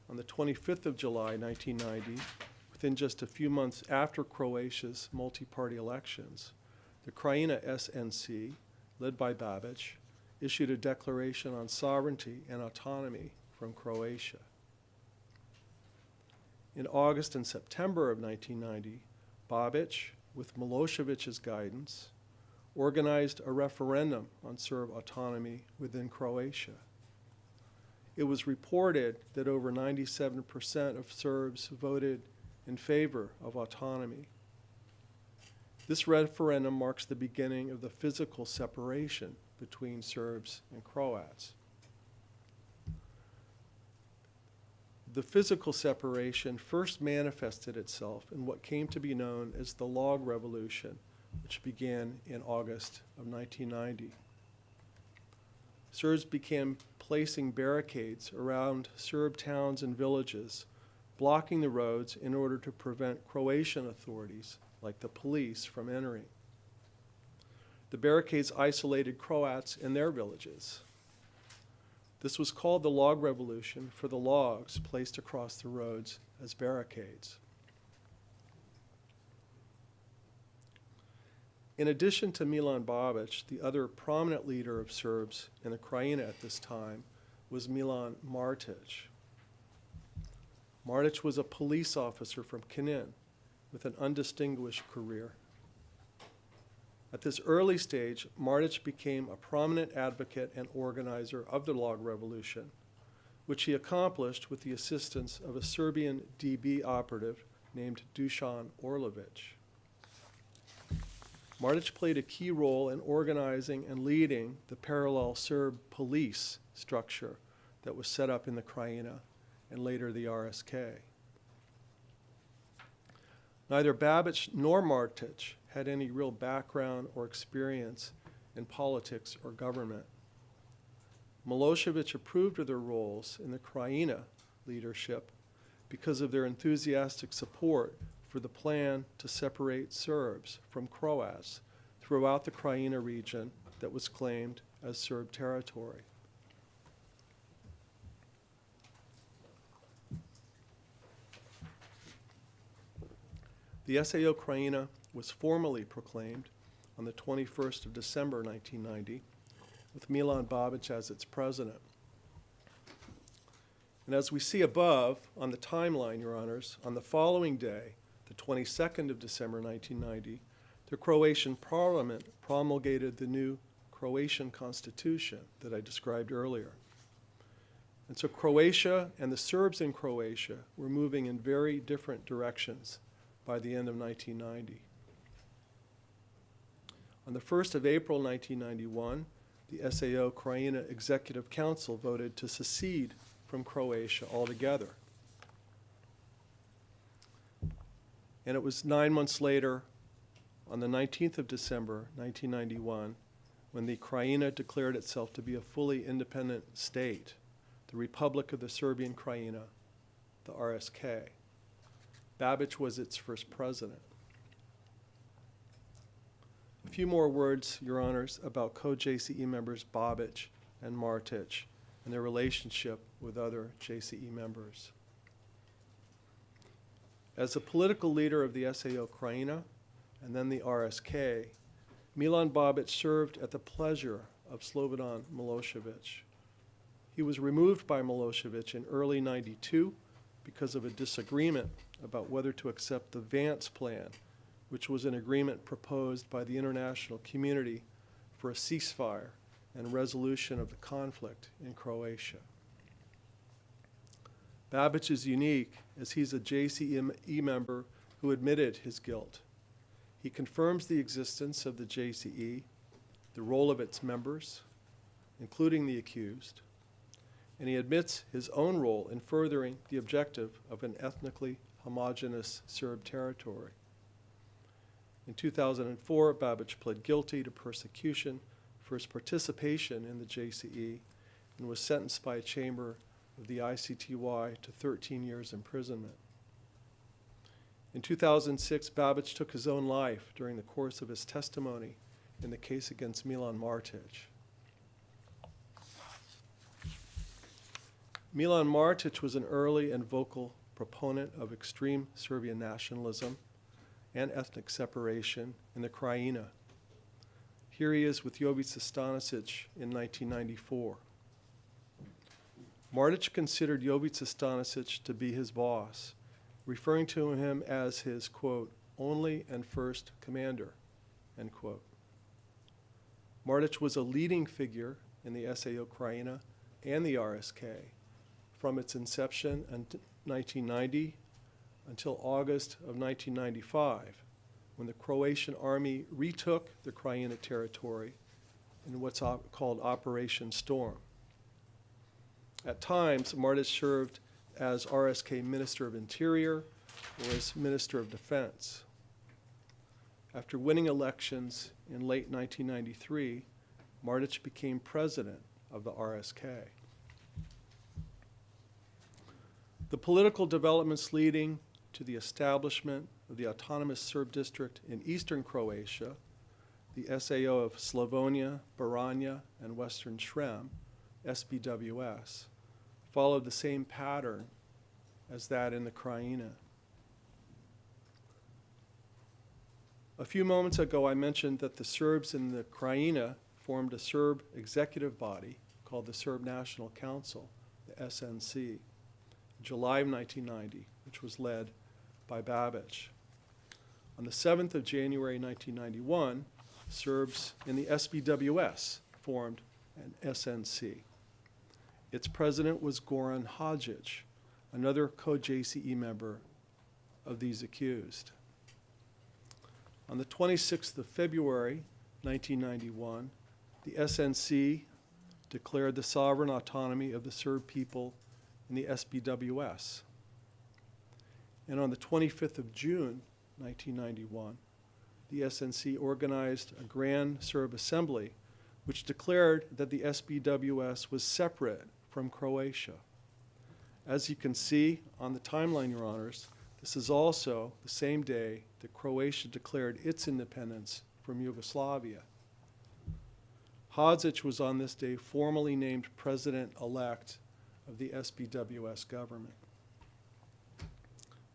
On the 25th of July, 1990, within just a few months after Croatia's multi-party elections, the Krajina SNC, led by Babić, issued a declaration on sovereignty and autonomy from Croatia. In August and September of 1990, Babić, with Milosevic's guidance, organized a referendum on Serb autonomy within Croatia. It was reported that over 97% of Serbs voted in favor of autonomy. This referendum marks the beginning of the physical separation between Serbs and Croats. The physical separation first manifested itself in what came to be known as the Log Revolution, which began in August of 1990. Serbs began placing barricades around Serb towns and villages, blocking the roads in order to prevent Croatian authorities, like the police, from entering. The barricades isolated Croats in their villages. This was called the Log Revolution for the logs placed across the roads as barricades. In addition to Milan Babić, the other prominent leader of Serbs in the Krajina at this time was Milan Martis. Martis was a police officer from Knin with an undistinguished career. At this early stage, Martis became a prominent advocate and organizer of the log revolution, which he accomplished with the assistance of a Serbian DB operative named Dusan Orlović. Martis played a key role in organizing and leading the parallel Serb police structure that was set up in the Krajina and later the RSK. Neither Babić nor Martis had any real background or experience in politics or government. Milosevic approved of their roles in the Krajina leadership because of their enthusiastic support for the plan to separate Serbs from Croats throughout the Krajina region that was claimed as Serb territory. The SAO Krajina was formally proclaimed on the 21st of December 1990 with Milan Babić as its president. And as we see above on the timeline, Your Honors, on the following day, the 22nd of December 1990, the Croatian Parliament promulgated the new Croatian Constitution that I described earlier. And so Croatia and the Serbs in Croatia were moving in very different directions by the end of 1990. On the 1st of April 1991, the SAO Krajina Executive Council voted to secede from Croatia altogether. And it was 9 months later, on the 19th of December 1991, when the Krajina declared itself to be a fully independent state, the Republic of the Serbian Krajina, the RSK. Babić was its first president. A few more words, Your Honors, about co-JCE members Babić and Martis and their relationship with other JCE members. As a political leader of the SAO Krajina and then the RSK, Milan Babić served at the pleasure of Slobodan Milosevic. He was removed by Milosevic in early '92 because of a disagreement about whether to accept the Vance Plan, which was an agreement proposed by the international community for a ceasefire and resolution of the conflict in Croatia. Babić is unique as he's a JCE member who admitted his guilt. He confirms the existence of the JCE, the role of its members, including the accused, and he admits his own role in furthering the objective of an ethnically homogeneous Serb territory. In 2004, Babić pled guilty to persecution for his participation in the JCE and was sentenced by a chamber of the ICTY to 13 years imprisonment. In 2006, Babić took his own life during the course of his testimony in the case against Milan Martis. Milan Martis was an early and vocal proponent of extreme Serbian nationalism and ethnic separation in the Krajina. Here he is with Jovica Stanišić in 1994. Martis considered Jovica Stanišić to be his boss, referring to him as his, quote, only and first commander, end quote. Martis was a leading figure in the SAO Krajina and the RSK from its inception in 1990 until August of 1995, when the Croatian army retook the Krajina territory in what's called Operation Storm. At times, Martis served as RSK Minister of Interior or as Minister of Defense. After winning elections in late 1993, Martis became president of the RSK. The political developments leading to the establishment of the autonomous Serb district in eastern Croatia, the SAO of Slavonia, Baranja, and Western Srem, SBWS, followed the same pattern as that in the Krajina. A few moments ago, I mentioned that the Serbs in the Krajina formed a Serb executive body called the Serb National Council, the SNC, in July of 1990, which was led by Babic. On the 7th of January 1991, Serbs in the SBWS formed an SNC. Its president was Goran Hadžić, another co-JCE member of these accused. On the 26th of February 1991, the SNC declared the sovereign autonomy of the Serb people in the SBWS. And on the 25th of June 1991, the SNC organized a Grand Serb Assembly which declared that the SBWS was separate from Croatia. As you can see on the timeline, Your Honors, this is also the same day that Croatia declared its independence from Yugoslavia. Hadžić was on this day formally named president-elect of the SBWS government.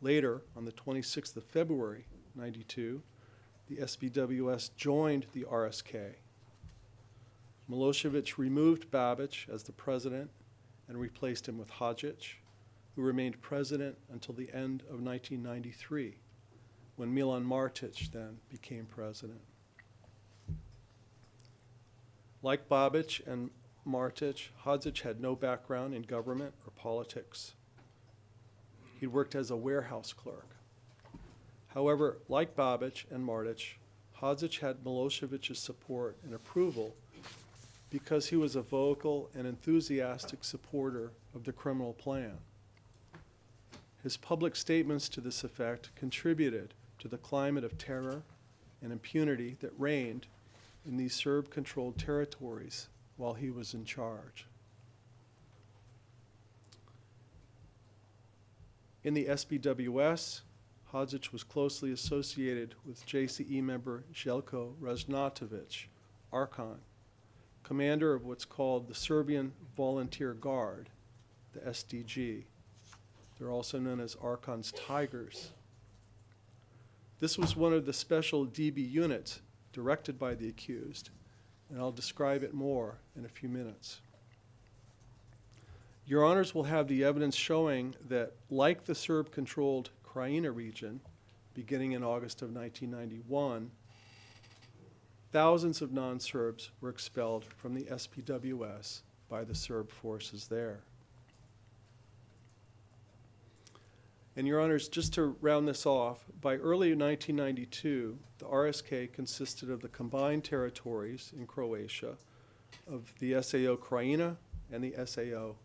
Later, on the 26th of February, 92, the SBWS joined the RSK. Milosevic removed Babic as the president and replaced him with Hadžić, who remained president until the end of 1993, when Milan Martis then became president. Like Babic and Martic, Hadžić had no background in government or politics. He worked as a warehouse clerk. However, like Babic and Martic, Hadžić had Milosevic's support and approval because he was a vocal and enthusiastic supporter of the criminal plan. His public statements to this effect contributed to the climate of terror and impunity that reigned in these Serb-controlled territories while he was in charge. In the SBWS, Hadžić was closely associated with JCE member Željko Ražnatović, Archon, commander of what's called the Serbian Volunteer Guard, the SDG. They're also known as Archon's Tigers. This was one of the special DB units directed by the accused, and I'll describe it more in a few minutes. Your Honors will have the evidence showing that, like the Serb-controlled Krajina region, beginning in August of 1991, thousands of non-Serbs were expelled from the SPWS by the Serb forces there. And Your Honors, just to round this off, by early 1992, the RSK consisted of the combined territories in Croatia of the SAO Krajina and the SAO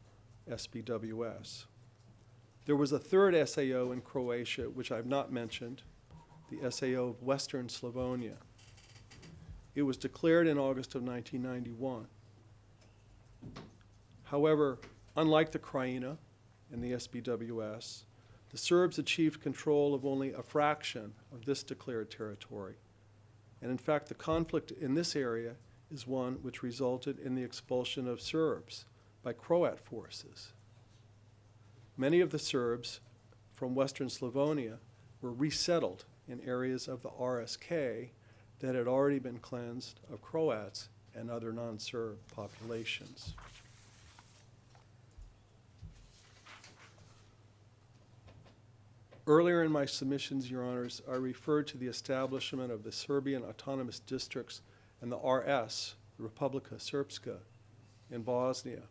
SPWS. There was a third SAO in Croatia, which I've not mentioned, the SAO of Western Slavonia. It was declared in August of 1991. However, unlike the Krajina and the SBWS, the Serbs achieved control of only a fraction of this declared territory. And in fact, the conflict in this area is one which resulted in the expulsion of Serbs by Croat forces. Many of the Serbs from Western Slavonia were resettled in areas of the RSK that had already been cleansed of Croats and other non-Serb populations. Earlier in my submissions, Your Honors, I referred to the establishment of the Serbian autonomous districts and the RS, the Republika Srpska, in Bosnia.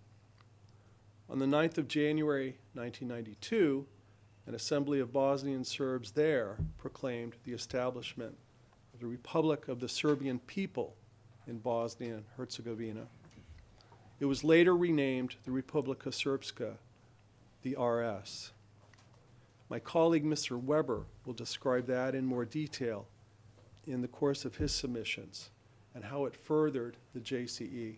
On the 9th of January 1992, an assembly of Bosnian Serbs there proclaimed the establishment of the Republic of the Serbian People in Bosnia and Herzegovina. It was later renamed the Republika Srpska, the RS. My colleague, Mr. Weber, will describe that in more detail in the course of his submissions and how it furthered the JCE.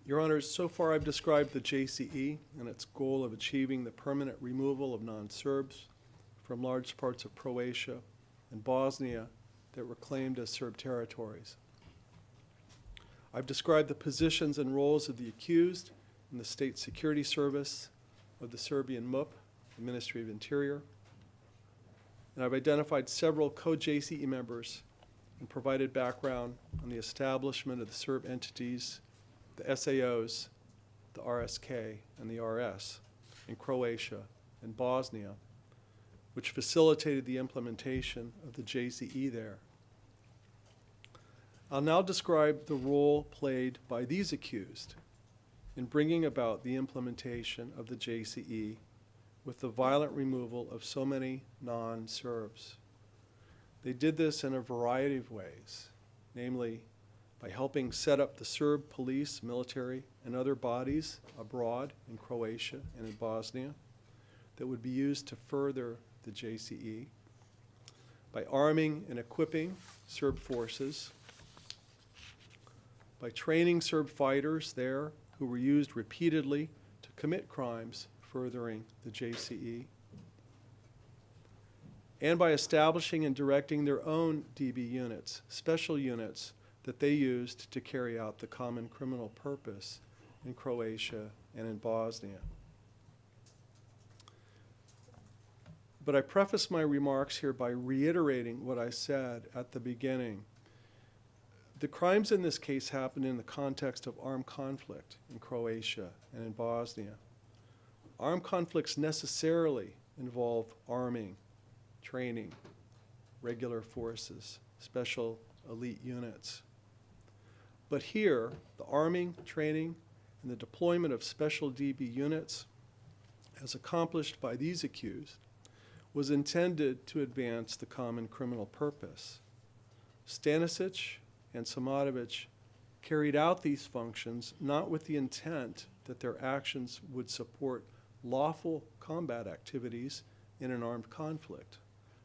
Your Honors, so far I've described the JCE and its goal of achieving the permanent removal of non-Serbs from large parts of Croatia and Bosnia that were claimed as Serb territories. I've described the positions and roles of the accused in the State Security Service of the Serbian MUP, the Ministry of Interior. And I've identified several co-JCE members and provided background on the establishment of the Serb entities, the SAOs, the RSK, and the RS in Croatia and Bosnia, which facilitated the implementation of the JCE there. I'll now describe the role played by these accused in bringing about the implementation of the JCE with the violent removal of so many non-Serbs. They did this in a variety of ways, namely by helping set up the Serb police, military, and other bodies abroad in Croatia and in Bosnia that would be used to further the JCE, by arming and equipping Serb forces, by training Serb fighters there who were used repeatedly to commit crimes furthering the JCE, and by establishing and directing their own DB units, special units that they used to carry out the common criminal purpose in Croatia and in Bosnia. But I preface my remarks here by reiterating what I said at the beginning. The crimes in this case happened in the context of armed conflict in Croatia and in Bosnia. Armed conflicts necessarily involve arming, training, regular forces, special elite units. But here, the arming, training, and the deployment of special DB units, as accomplished by these accused, was intended to advance the common criminal purpose. Stanišić and Simatović carried out these functions not with the intent that their actions would support lawful combat activities in an armed conflict,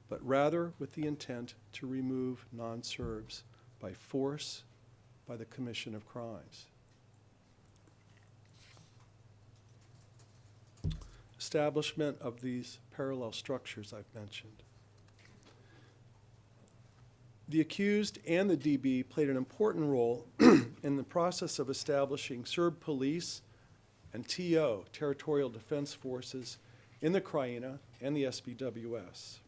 but rather with the intent to remove non-Serbs by force, by the commission of crimes. Establishment of these parallel structures I've mentioned. The accused and the DB played an important role in the process of establishing Serb police and TO, Territorial Defense Forces, in the Krajina and the SBWS.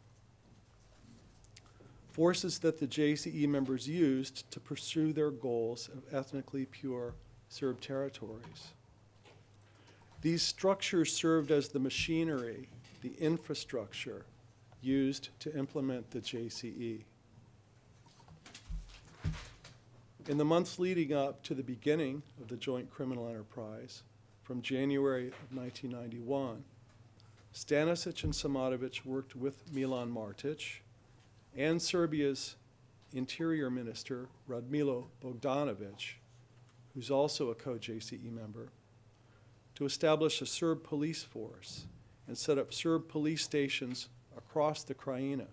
Forces that the JCE members used to pursue their goals of ethnically pure Serb territories. These structures served as the machinery, the infrastructure used to implement the JCE. In the months leading up to the beginning of the joint criminal enterprise, from January of 1991, Stanišić and Simatović worked with Milan Martis and Serbia's Interior Minister, Radmilo Bogdanović, who's also a co-JCE member, to establish a Serb police force and set up Serb police stations across the Krajina.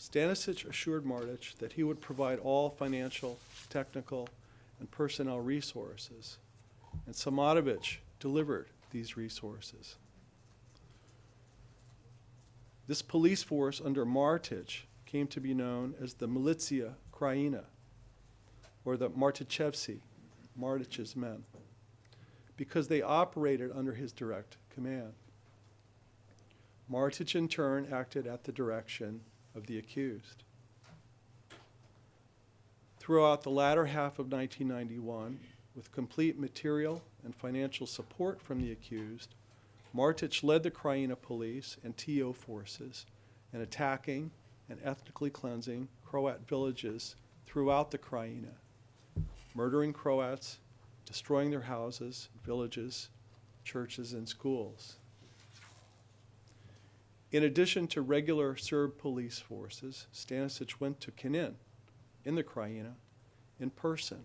Stanišić assured Martis that he would provide all financial, technical, and personnel resources, and Simatović delivered these resources. This police force under Martis came to be known as the Militia Krajina, or the Martichevci, Martich's men, because they operated under his direct command. Martis in turn acted at the direction of the accused. Throughout the latter half of 1991, with complete material and financial support from the accused, Martis led the Krajina police and TO forces in attacking and ethnically cleansing Croat villages throughout the Krajina, murdering Croats, destroying their houses, villages, churches, and schools. In addition to regular Serb police forces, Stanišić went to Knin in the Krajina in person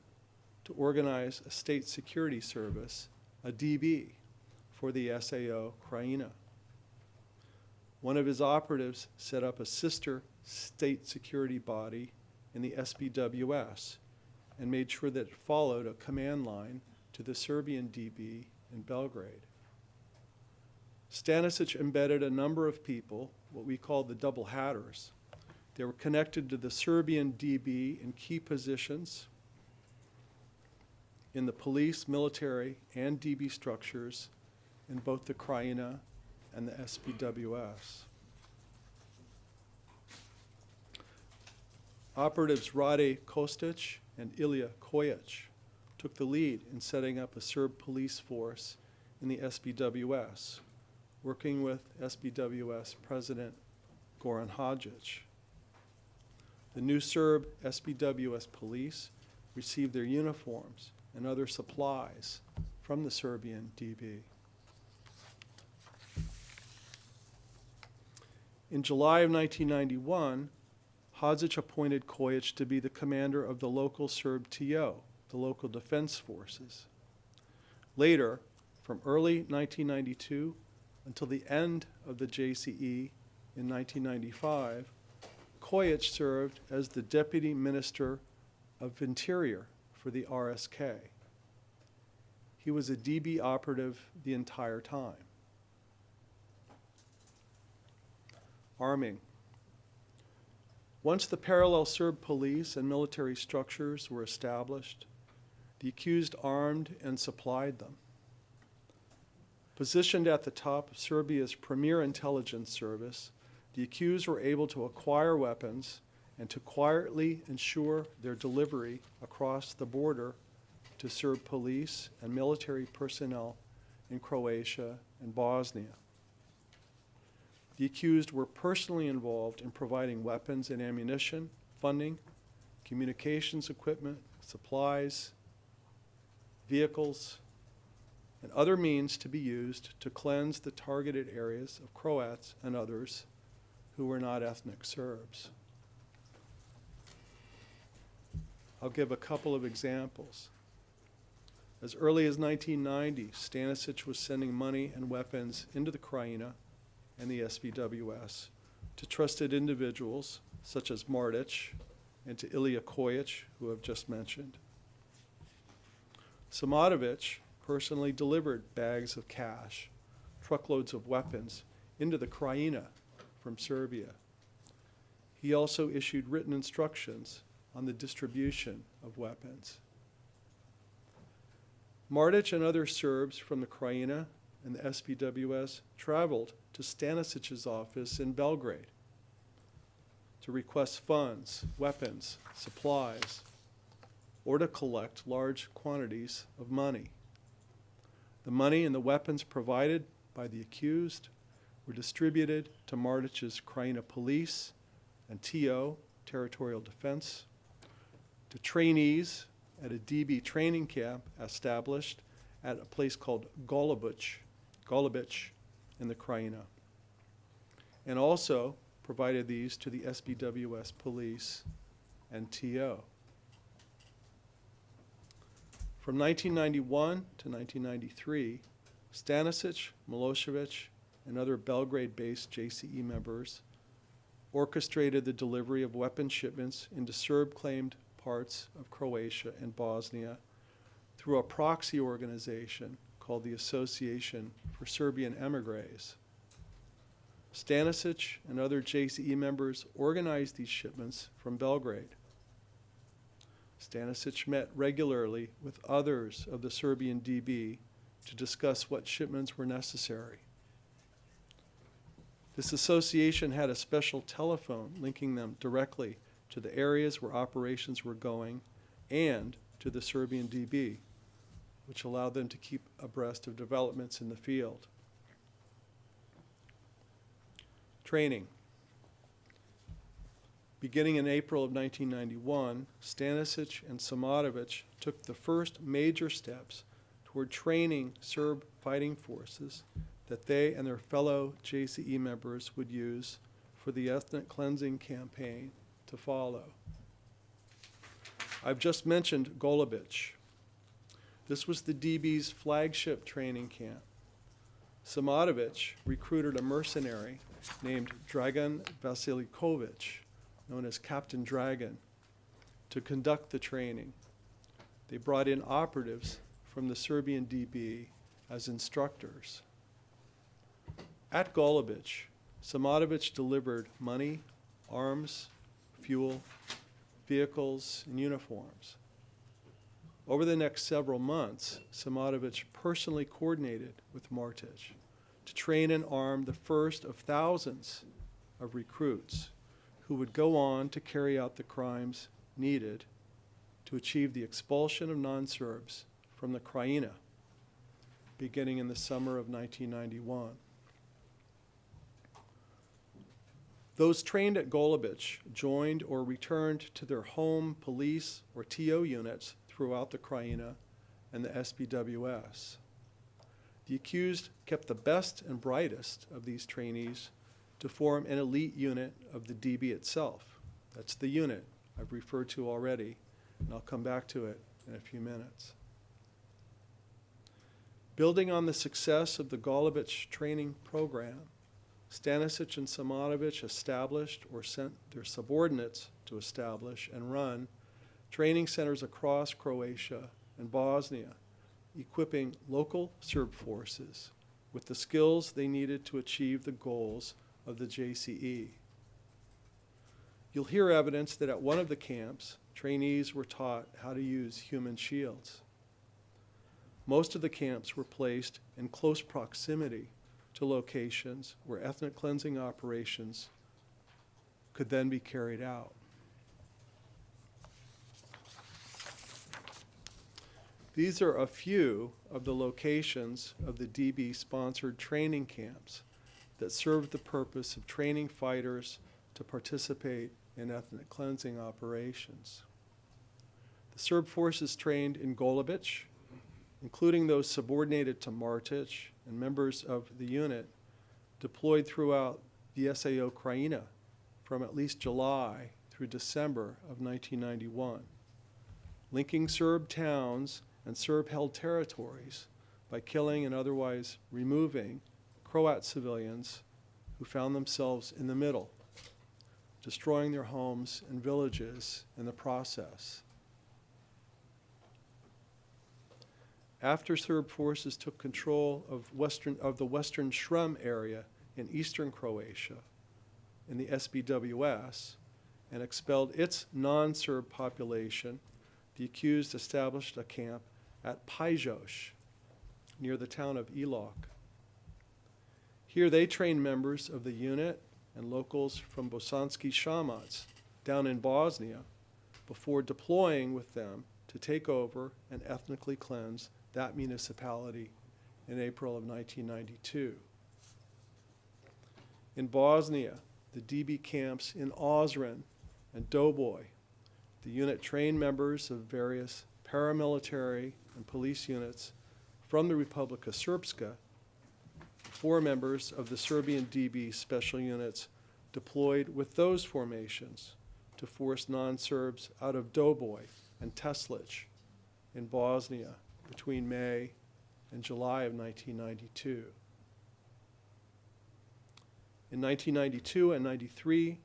to organize a state security service, a DB, for the SAO Krajina. One of his operatives set up a sister state security body in the SBWS and made sure that it followed a command line to the Serbian DB in Belgrade. Stanišić embedded a number of people, what we call the double hatters. They were connected to the Serbian DB in key positions in the police, military, and DB structures in both the Krajina and the SPWS. Operatives Rade Kostic and Ilija Kojic took the lead in setting up a Serb police force in the SPWS, working with SPWS President Goran Hadžić. The new Serb SPWS police received their uniforms and other supplies from the Serbian DB. In July of 1991, Hadžić appointed Kojic to be the commander of the local Serb TO, the local defense forces. Later, from early 1992 until the end of the JCE in 1995, Kojic served as the Deputy Minister of Interior for the RSK. He was a DB operative the entire time. Arming. Once the parallel Serb police and military structures were established, the accused armed and supplied them. Positioned at the top of Serbia's premier intelligence service, the accused were able to acquire weapons and to quietly ensure their delivery across the border to Serb police and military personnel in Croatia and Bosnia. The accused were personally involved in providing weapons and ammunition, funding, communications equipment, supplies, vehicles, and other means to be used to cleanse the targeted areas of Croats and others who were not ethnic Serbs. I'll give a couple of examples. As early as 1990, Stanišić was sending money and weapons into the Krajina and the SPWS to trusted individuals such as Martis and to Ilija Kojic, who I've just mentioned. Simatović personally delivered bags of cash, truckloads of weapons into the Krajina from Serbia. He also issued written instructions on the distribution of weapons. Martic and other Serbs from the Krajina and the SPWS traveled to Stanišić's office in Belgrade to request funds, weapons, supplies, or to collect large quantities of money. The money and the weapons provided by the accused were distributed to Martic's Krajina police and TO, Territorial Defense, to trainees at a DB training camp established at a place called Golubić in the Krajina, and also provided these to the SPWS police and TO. From 1991 to 1993, Stanišić, Milošević, and other Belgrade-based JCE members orchestrated the delivery of weapon shipments into Serb-claimed parts of Croatia and Bosnia through a proxy organization called the Association for Serbian Emigres. Stanišić and other JCE members organized these shipments from Belgrade. Stanišić met regularly with others of the Serbian DB to discuss what shipments were necessary. This association had a special telephone linking them directly to the areas where operations were going and to the Serbian DB, which allowed them to keep abreast of developments in the field. Training. Beginning in April of 1991, Stanišić and Simatović took the first major steps toward training Serb fighting forces that they and their fellow JCE members would use for the ethnic cleansing campaign to follow. I've just mentioned Golubić. This was the DB's flagship training camp. Simatović recruited a mercenary named Dragan Vasiliković, known as Captain Dragon, to conduct the training. They brought in operatives from the Serbian DB as instructors. At Golubić, Simatović delivered money, arms, fuel, vehicles, and uniforms. Over the next several months, Simatović personally coordinated with Martis to train and arm the first of thousands of recruits who would go on to carry out the crimes needed to achieve the expulsion of non-Serbs from the Krajina, beginning in the summer of 1991. Those trained at Golubic joined or returned to their home police or TO units throughout the Krajina and the SBWS. The accused kept the best and brightest of these trainees to form an elite unit of the DB itself. That's the unit I've referred to already, and I'll come back to it in a few minutes. Building on the success of the Golubic training program, Stanišić and Simatović established or sent their subordinates to establish and run training centers across Croatia and Bosnia, equipping local Serb forces with the skills they needed to achieve the goals of the JCE. You'll hear evidence that at one of the camps, trainees were taught how to use human shields. Most of the camps were placed in close proximity to locations where ethnic cleansing operations could then be carried out. These are a few of the locations of the DB-sponsored training camps that served the purpose of training fighters to participate in ethnic cleansing operations. The Serb forces trained in Golubic, including those subordinated to Martis and members of the unit, deployed throughout the SAO Krajina from at least July through December of 1991, linking Serb towns and Serb-held territories by killing and otherwise removing Croat civilians who found themselves in the middle, destroying their homes and villages in the process. After Serb forces took control of the western Srem area in eastern Croatia, in the SBWS, and expelled its non-Serb population, the accused established a camp at Pajos, near the town of Ilok. Here they trained members of the unit and locals from Bosanski Shamac down in Bosnia before deploying with them to take over and ethnically cleanse that municipality in April of 1992. In Bosnia, the DB camps in Ozren and Doboj, the unit trained members of various paramilitary and police units from the Republika Srpska, 4 members of the Serbian DB special units deployed with those formations to force non-Serbs out of Doboj and Teslić in Bosnia between May and July of 1992. In 1992 and 93,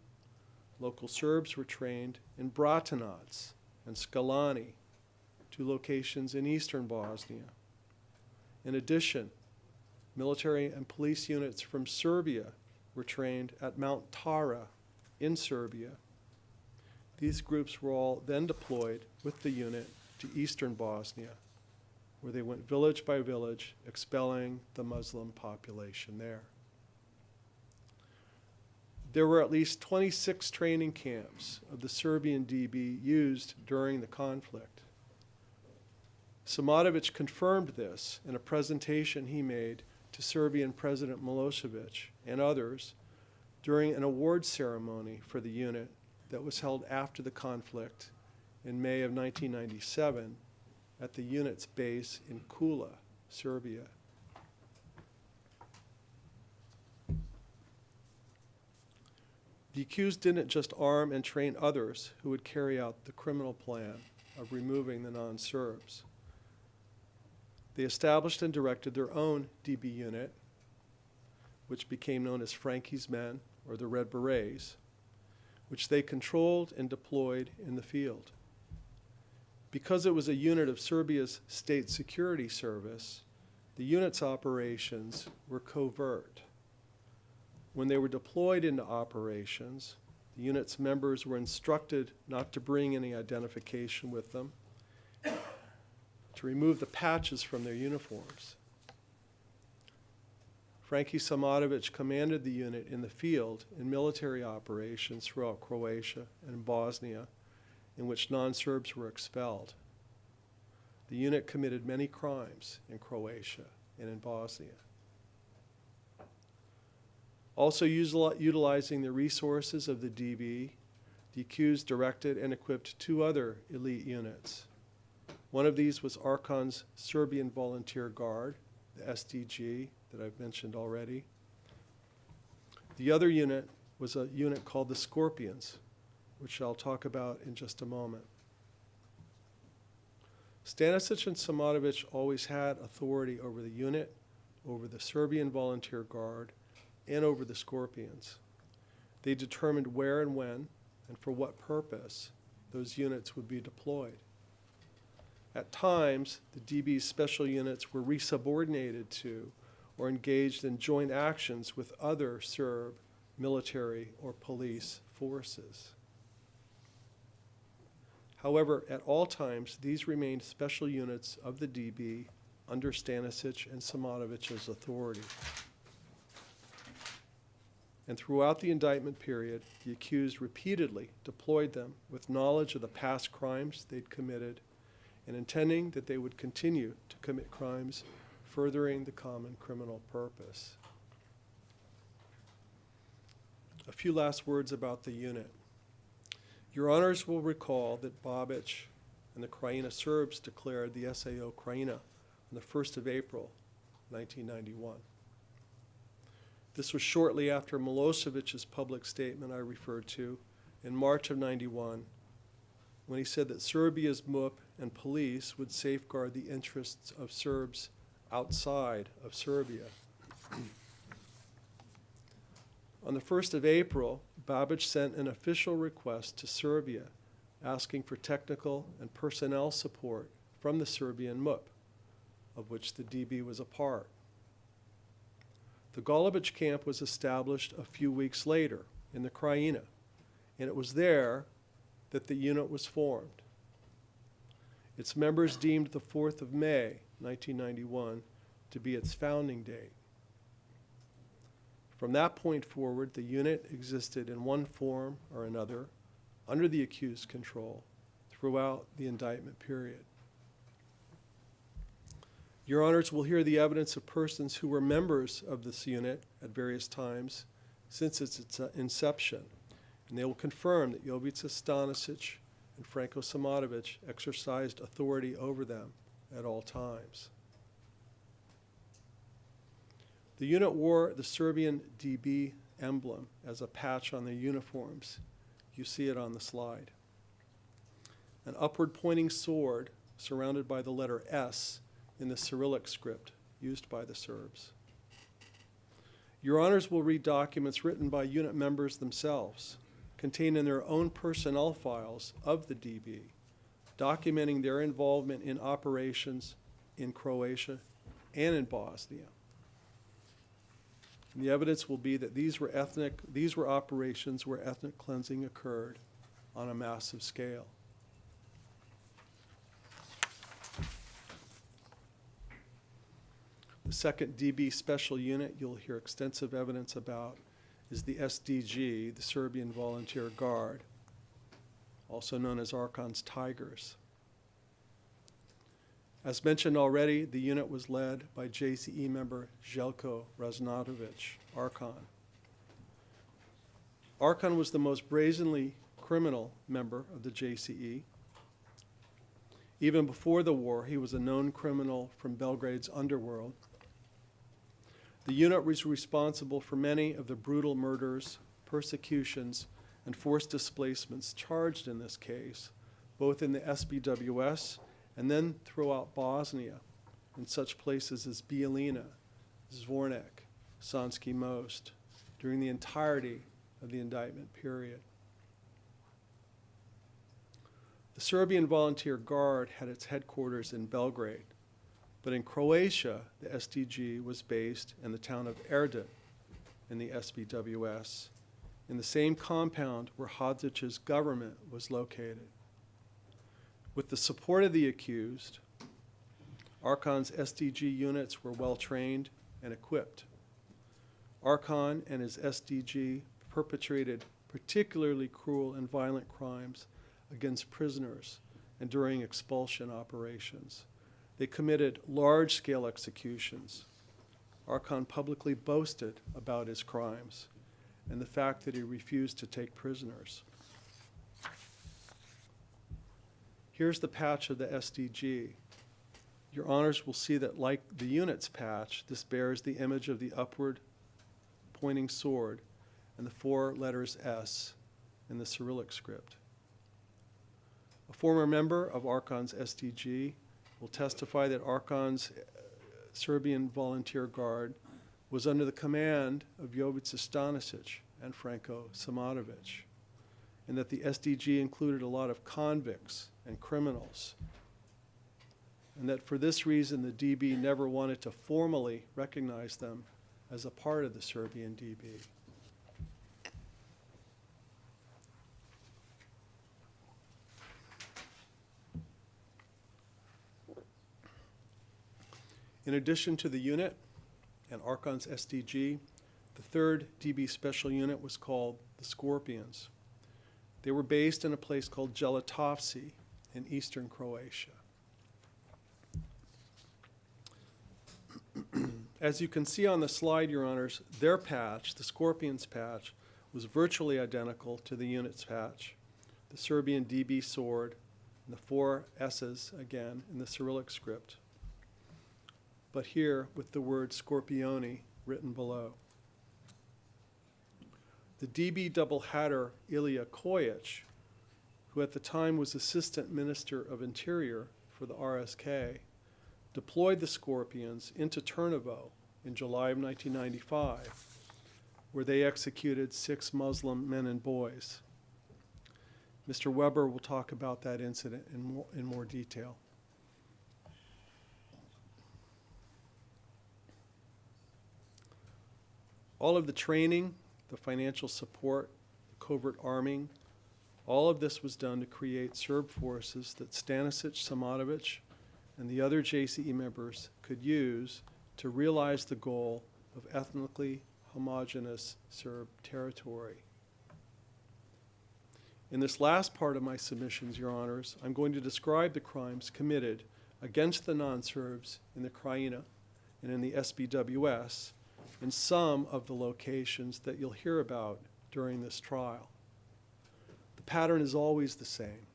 local Serbs were trained in Bratunac and Skalani, 2 locations in eastern Bosnia. In addition, military and police units from Serbia were trained at Mount Tara in Serbia. These groups were all then deployed with the unit to eastern Bosnia, where they went village by village, expelling the Muslim population there. There were at least 26 training camps of the Serbian DB used during the conflict. Simatović confirmed this in a presentation he made to Serbian President Milosevic and others during an award ceremony for the unit that was held after the conflict in May of 1997 at the unit's base in Kula, Serbia. The accused didn't just arm and train others who would carry out the criminal plan of removing the non-Serbs. They established and directed their own DB unit, which became known as Frankie's Men, or the Red Berets, which they controlled and deployed in the field. Because it was a unit of Serbia's state security service, the unit's operations were covert. When they were deployed into operations, the unit's members were instructed not to bring any identification with them to remove the patches from their uniforms. Frankie Simatović commanded the unit in the field in military operations throughout Croatia and Bosnia, in which non-Serbs were expelled. The unit committed many crimes in Croatia and in Bosnia. Also utilizing the resources of the DB, the accused directed and equipped 2 other elite units. One of these was Arkan's Serbian Volunteer Guard, the SDG, that I've mentioned already. The other unit was a unit called the Scorpions, which I'll talk about in just a moment. Stanišić and Simatović always had authority over the unit, over the Serbian Volunteer Guard, and over the Scorpions. They determined where and when, and for what purpose, those units would be deployed. At times, the DB's special units were resubordinated to or engaged in joint actions with other Serb military or police forces. However, at all times, these remained special units of the DB under Stanišić and Simatović's authority. And throughout the indictment period, the accused repeatedly deployed them with knowledge of the past crimes they'd committed and intending that they would continue to commit crimes furthering the common criminal purpose. A few last words about the unit. Your honors will recall that Babić and the Krajina Serbs declared the SAO Krajina on the 1st of April, 1991. This was shortly after Milosevic's public statement I referred to in March of '91, when he said that Serbia's MUP and police would safeguard the interests of Serbs outside of Serbia. On the 1st of April, Babić sent an official request to Serbia asking for technical and personnel support from the Serbian MUP, of which the DB was a part. The Golubic camp was established a few weeks later in the Krajina, and it was there that the unit was formed. Its members deemed the 4th of May, 1991, to be its founding date. From that point forward, the unit existed in one form or another under the accused's control throughout the indictment period. Your honors will hear the evidence of persons who were members of this unit at various times since its inception, and they will confirm that Jovica Stanišić and Franko Simatović exercised authority over them at all times. The unit wore the Serbian DB emblem as a patch on their uniforms. You see it on the slide. An upward pointing sword surrounded by the letter S in the Cyrillic script used by the Serbs. Your honors will read documents written by unit members themselves, contained in their own personnel files of the DB, documenting their involvement in operations in Croatia and in Bosnia. And the evidence will be that these were operations where ethnic cleansing occurred on a massive scale. The second DB special unit you'll hear extensive evidence about is the SDG, the Serbian Volunteer Guard, also known as Arkan's Tigers. As mentioned already, the unit was led by JCE member Željko Raznatović, Arkan. Arkan was the most brazenly criminal member of the JCE. Even before the war, he was a known criminal from Belgrade's underworld. The unit was responsible for many of the brutal murders, persecutions, and forced displacements charged in this case, both in the SBWS and then throughout Bosnia, in such places as Bijeljina, Zvornik, Sanski Most, during the entirety of the indictment period. The Serbian Volunteer Guard had its headquarters in Belgrade, but in Croatia, the SDG was based in the town of Erdut in the SBWS, in the same compound where Hadžić's government was located. With the support of the accused, Archon's SDG units were well trained and equipped. Archon and his SDG perpetrated particularly cruel and violent crimes against prisoners and during expulsion operations. They committed large-scale executions. Archon publicly boasted about his crimes and the fact that he refused to take prisoners. Here's the patch of the SDG. Your honors will see that, like the units patch, this bears the image of the upward pointing sword and the 4 letters S in the Cyrillic script. A former member of Archon's SDG will testify that Archon's Serbian volunteer guard was under the command of Jovica Stanišić and Franko Simatović, and that the SDG included a lot of convicts and criminals, and that for this reason the DB never wanted to formally recognize them as a part of the Serbian DB. In addition to the unit and Archon's SDG, the 3rd DB Special Unit was called the Scorpions. They were based in a place called Jelatovci in eastern Croatia. As you can see on the slide, Your Honors, their patch, the Scorpions patch, was virtually identical to the unit's patch, the Serbian DB sword, and the 4 S's, again, in the Cyrillic script, but here with the word Scorpioni written below. The DB double hatter Ilya Kojic, who at the time was Assistant Minister of Interior for the RSK, deployed the Scorpions into Turnovo in July of 1995, where they executed 6 Muslim men and boys. Mr. Weber will talk about that incident in more detail. All of the training, the financial support, the covert arming, all of this was done to create Serb forces that Stanišić, Simatović, and the other JCE members could use to realize the goal of ethnically homogeneous Serb territory. In this last part of my submissions, Your Honors, I'm going to describe the crimes committed against the non-Serbs in the Krajina and in the SBWS in some of the locations that you'll hear about during this trial. The pattern is always the same.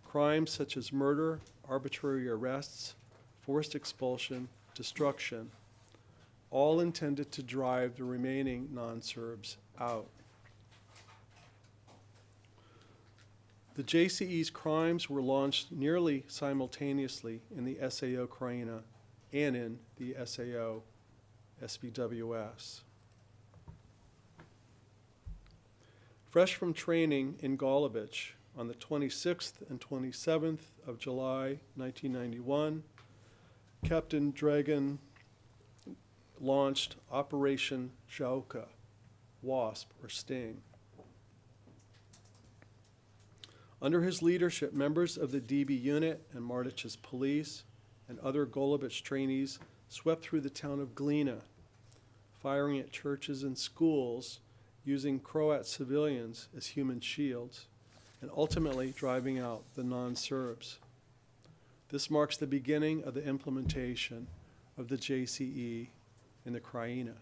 Crimes such as murder, arbitrary arrests, forced expulsion, destruction, all intended to drive the remaining non-Serbs out. The JCE's crimes were launched nearly simultaneously in the SAO Krajina and in the SAO SBWS. Fresh from training in Golubic on the 26th and 27th of July 1991, Captain Dragan launched Operation Žauka, Wasp or Sting. Under his leadership, members of the DB unit and Martić's police and other Golubic trainees swept through the town of Glina, firing at churches and schools, using Croat civilians as human shields, and ultimately driving out the non-Serbs. This marks the beginning of the implementation of the JCE in the Krajina.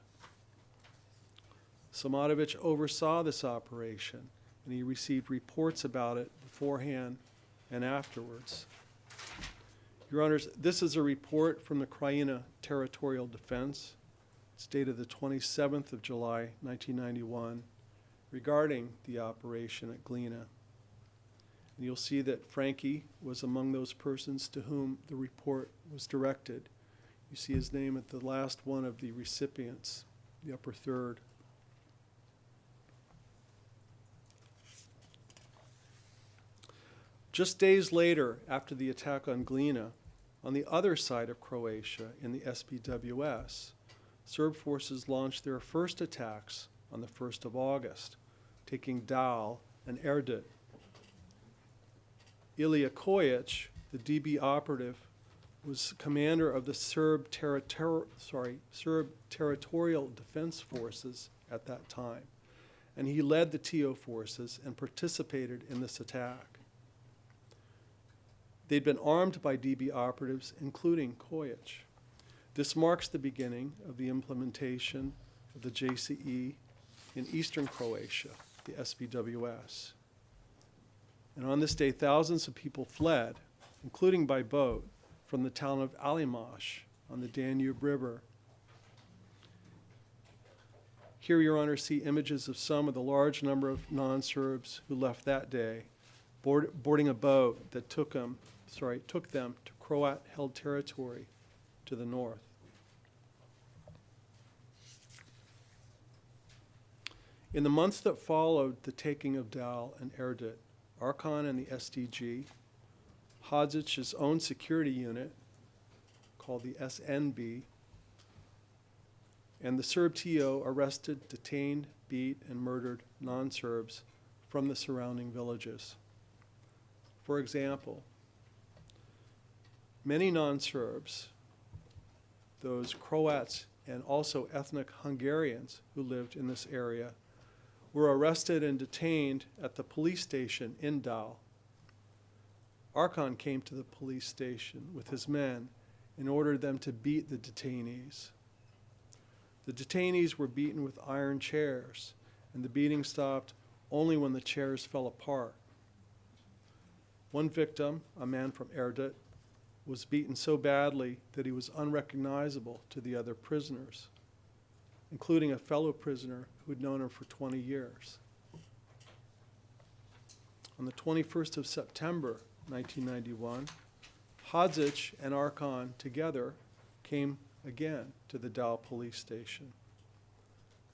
Simatović oversaw this operation, and he received reports about it beforehand and afterwards. Your Honors, this is a report from the Krajina Territorial Defense. It's dated the 27th of July, 1991, regarding the operation at Glina. And you'll see that Frankie was among those persons to whom the report was directed. You see his name at the last one of the recipients, the upper third. Just days later, after the attack on Glina, on the other side of Croatia, in the SBWS, Serb forces launched their first attacks on the 1st of August, taking Dal and Erdut. Ilya Kojic, the DB operative, was commander of the Serb Territorial Defense Forces at that time, and he led the TO forces and participated in this attack. They'd been armed by DB operatives, including Kojic. This marks the beginning of the implementation of the JCE in eastern Croatia, the SBWS. And on this day, thousands of people fled, including by boat, from the town of Alimash on the Danube River. Here, Your Honor, see images of some of the large number of non-Serbs who left that day, boarding a boat that took them to Croat-held territory to the north. In the months that followed the taking of Dal and Erdut, Arkan and the SDG, Hadzic's own security unit, called the SNB, and the Serb TO arrested, detained, beat, and murdered non-Serbs from the surrounding villages. For example, many non-Serbs, those Croats and also ethnic Hungarians who lived in this area, were arrested and detained at the police station in Dal. Arkan came to the police station with his men and ordered them to beat the detainees. The detainees were beaten with iron chairs, and the beating stopped only when the chairs fell apart. One victim, a man from Erdut, was beaten so badly that he was unrecognizable to the other prisoners, including a fellow prisoner who had known him for 20 years. On the 21st of September, 1991, Hadzic and Arkan together came again to the Dal police station.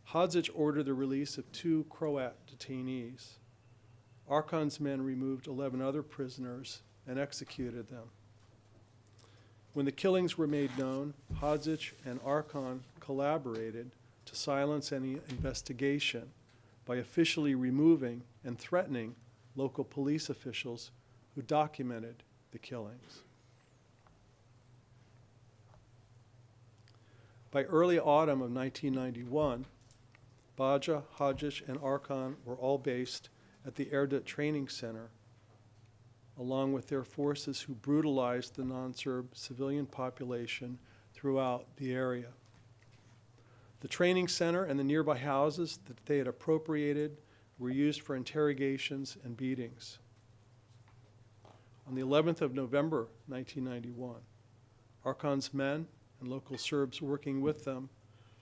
Hadzic ordered the release of 2 Croat detainees. Arkan's men removed 11 other prisoners and executed them. When the killings were made known, Hadzic and Arkan collaborated to silence any investigation by officially removing and threatening local police officials who documented the killings. By early autumn of 1991, Baja, Hadzic, and Arkan were all based at the Erdut Training Center, along with their forces who brutalized the non-Serb civilian population throughout the area. The training center and the nearby houses that they had appropriated were used for interrogations and beatings. On the 11th of November, 1991, Arkan's men and local Serbs working with them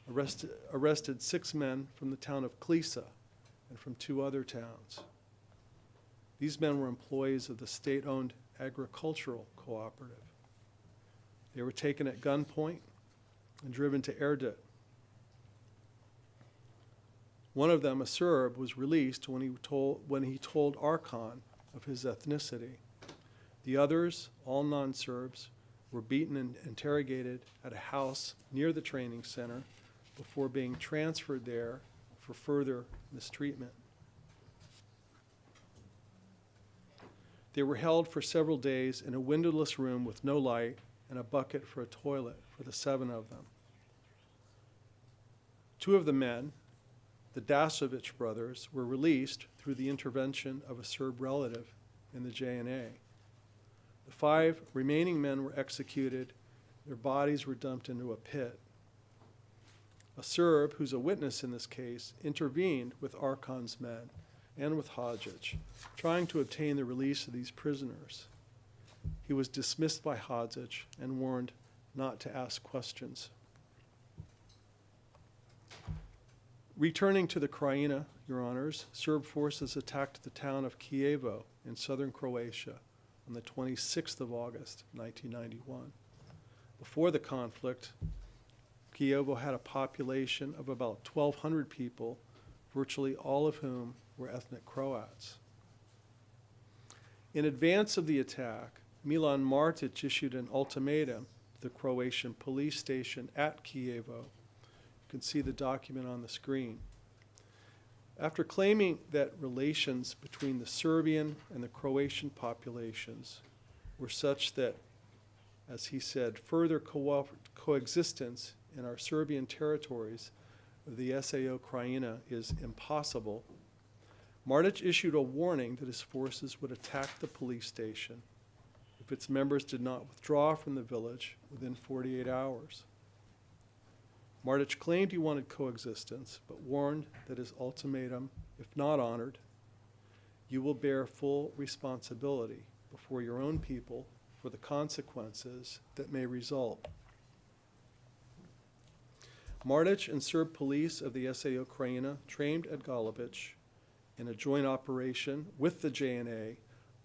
arrested 6 men from the town of Klisa and from 2 other towns. These men were employees of the state-owned agricultural cooperative. They were taken at gunpoint and driven to Erdut. One of them, a Serb, was released when he told Arkan of his ethnicity. The others, all non-Serbs, were beaten and interrogated at a house near the training center before being transferred there for further mistreatment. They were held for several days in a windowless room with no light and a bucket for a toilet for the 7 of them. 2 of the men, the Dasović brothers, were released through the intervention of a Serb relative in the JNA. The 5 remaining men were executed. Their bodies were dumped into a pit. A Serb, who's a witness in this case, intervened with Arkan's men and with Hadzic, trying to obtain the release of these prisoners. He was dismissed by Hadzic and warned not to ask questions. Returning to the Krajina, Your Honors, Serb forces attacked the town of Kijevo in southern Croatia on the 26th of August, 1991. Before the conflict, Kijevo had a population of about 1,200 people, virtually all of whom were ethnic Croats. In advance of the attack, Milan Martis issued an ultimatum to the Croatian police station at Kijevo. You can see the document on the screen. After claiming that relations between the Serbian and the Croatian populations were such that as he said, further coexistence in our Serbian territories of the SAO Krajina is impossible, Martic issued a warning that his forces would attack the police station if its members did not withdraw from the village within 48 hours. Martic claimed he wanted coexistence, but warned that his ultimatum, if not honored, you will bear full responsibility before your own people for the consequences that may result. Martic and Serb police of the SAO Krajina trained at Golubic in a joint operation with the JNA,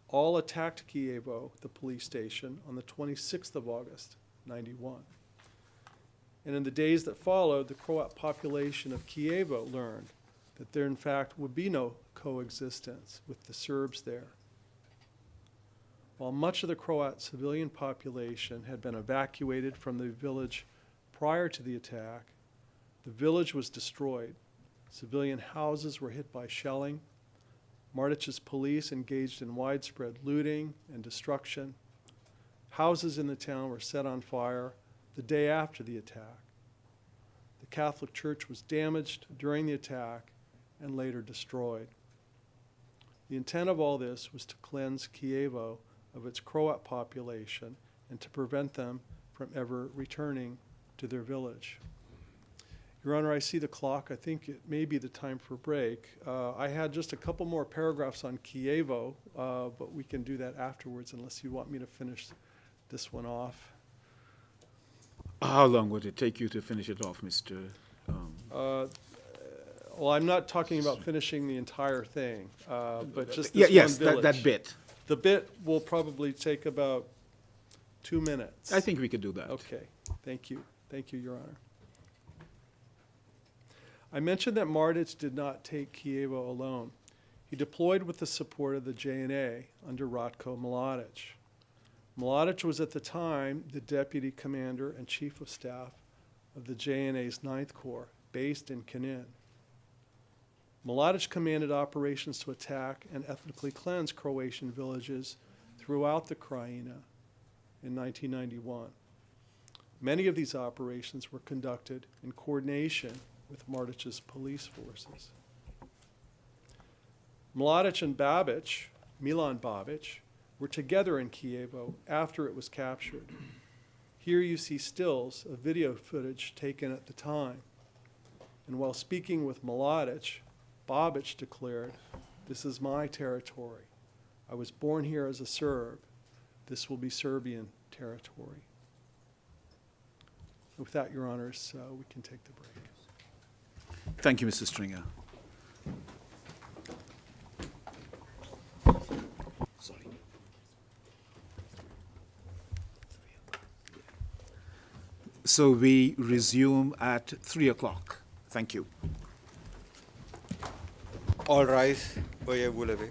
all attacked Kijevo, the police station, on the 26th of August, 91. And in the days that followed, the Croat population of Kijevo learned that there in fact would be no coexistence with the Serbs there. While much of the Croat civilian population had been evacuated from the village prior to the attack, the village was destroyed. Civilian houses were hit by shelling. Martic's police engaged in widespread looting and destruction. Houses in the town were set on fire the day after the attack. The Catholic Church was damaged during the attack and later destroyed. The intent of all this was to cleanse Kijevo of its Croat population and to prevent them from ever returning to their village. Your Honor, I see the clock. I think it may be the time for a break. I had just a couple more paragraphs on Kijevo, but we can do that afterwards unless you want me to finish this one off. How long would it take you to finish it off, Mr.? Well, I'm not talking about finishing the entire thing, but just Yeah, this yes, one village. that bit. The bit will probably take about 2 minutes. I think we could do that. Okay, thank you. Thank you, Your Honor. I mentioned that Martic did not take Kijevo alone. He deployed with the support of the JNA under Ratko Mladic. Mladic was at the time the deputy commander and chief of staff of the JNA's 9th Corps, based in Knin. Mladic commanded operations to attack and ethnically cleanse Croatian villages throughout the Krajina in 1991. Many of these operations were conducted in coordination with Martic's police forces. Mladic and Babic, Milan Babic, were together in Kijevo after it was captured. Here you see stills of video footage taken at the time. And while speaking with Mladic, Babic declared, "This is my territory. I was born here as a Serb. This will be Serbian territory." With that, Your Honors, we can take the break. Thank you, Mr. Stringer. Sorry. So we resume at 3 o'clock. Thank you. All rise. Oye, Buleve.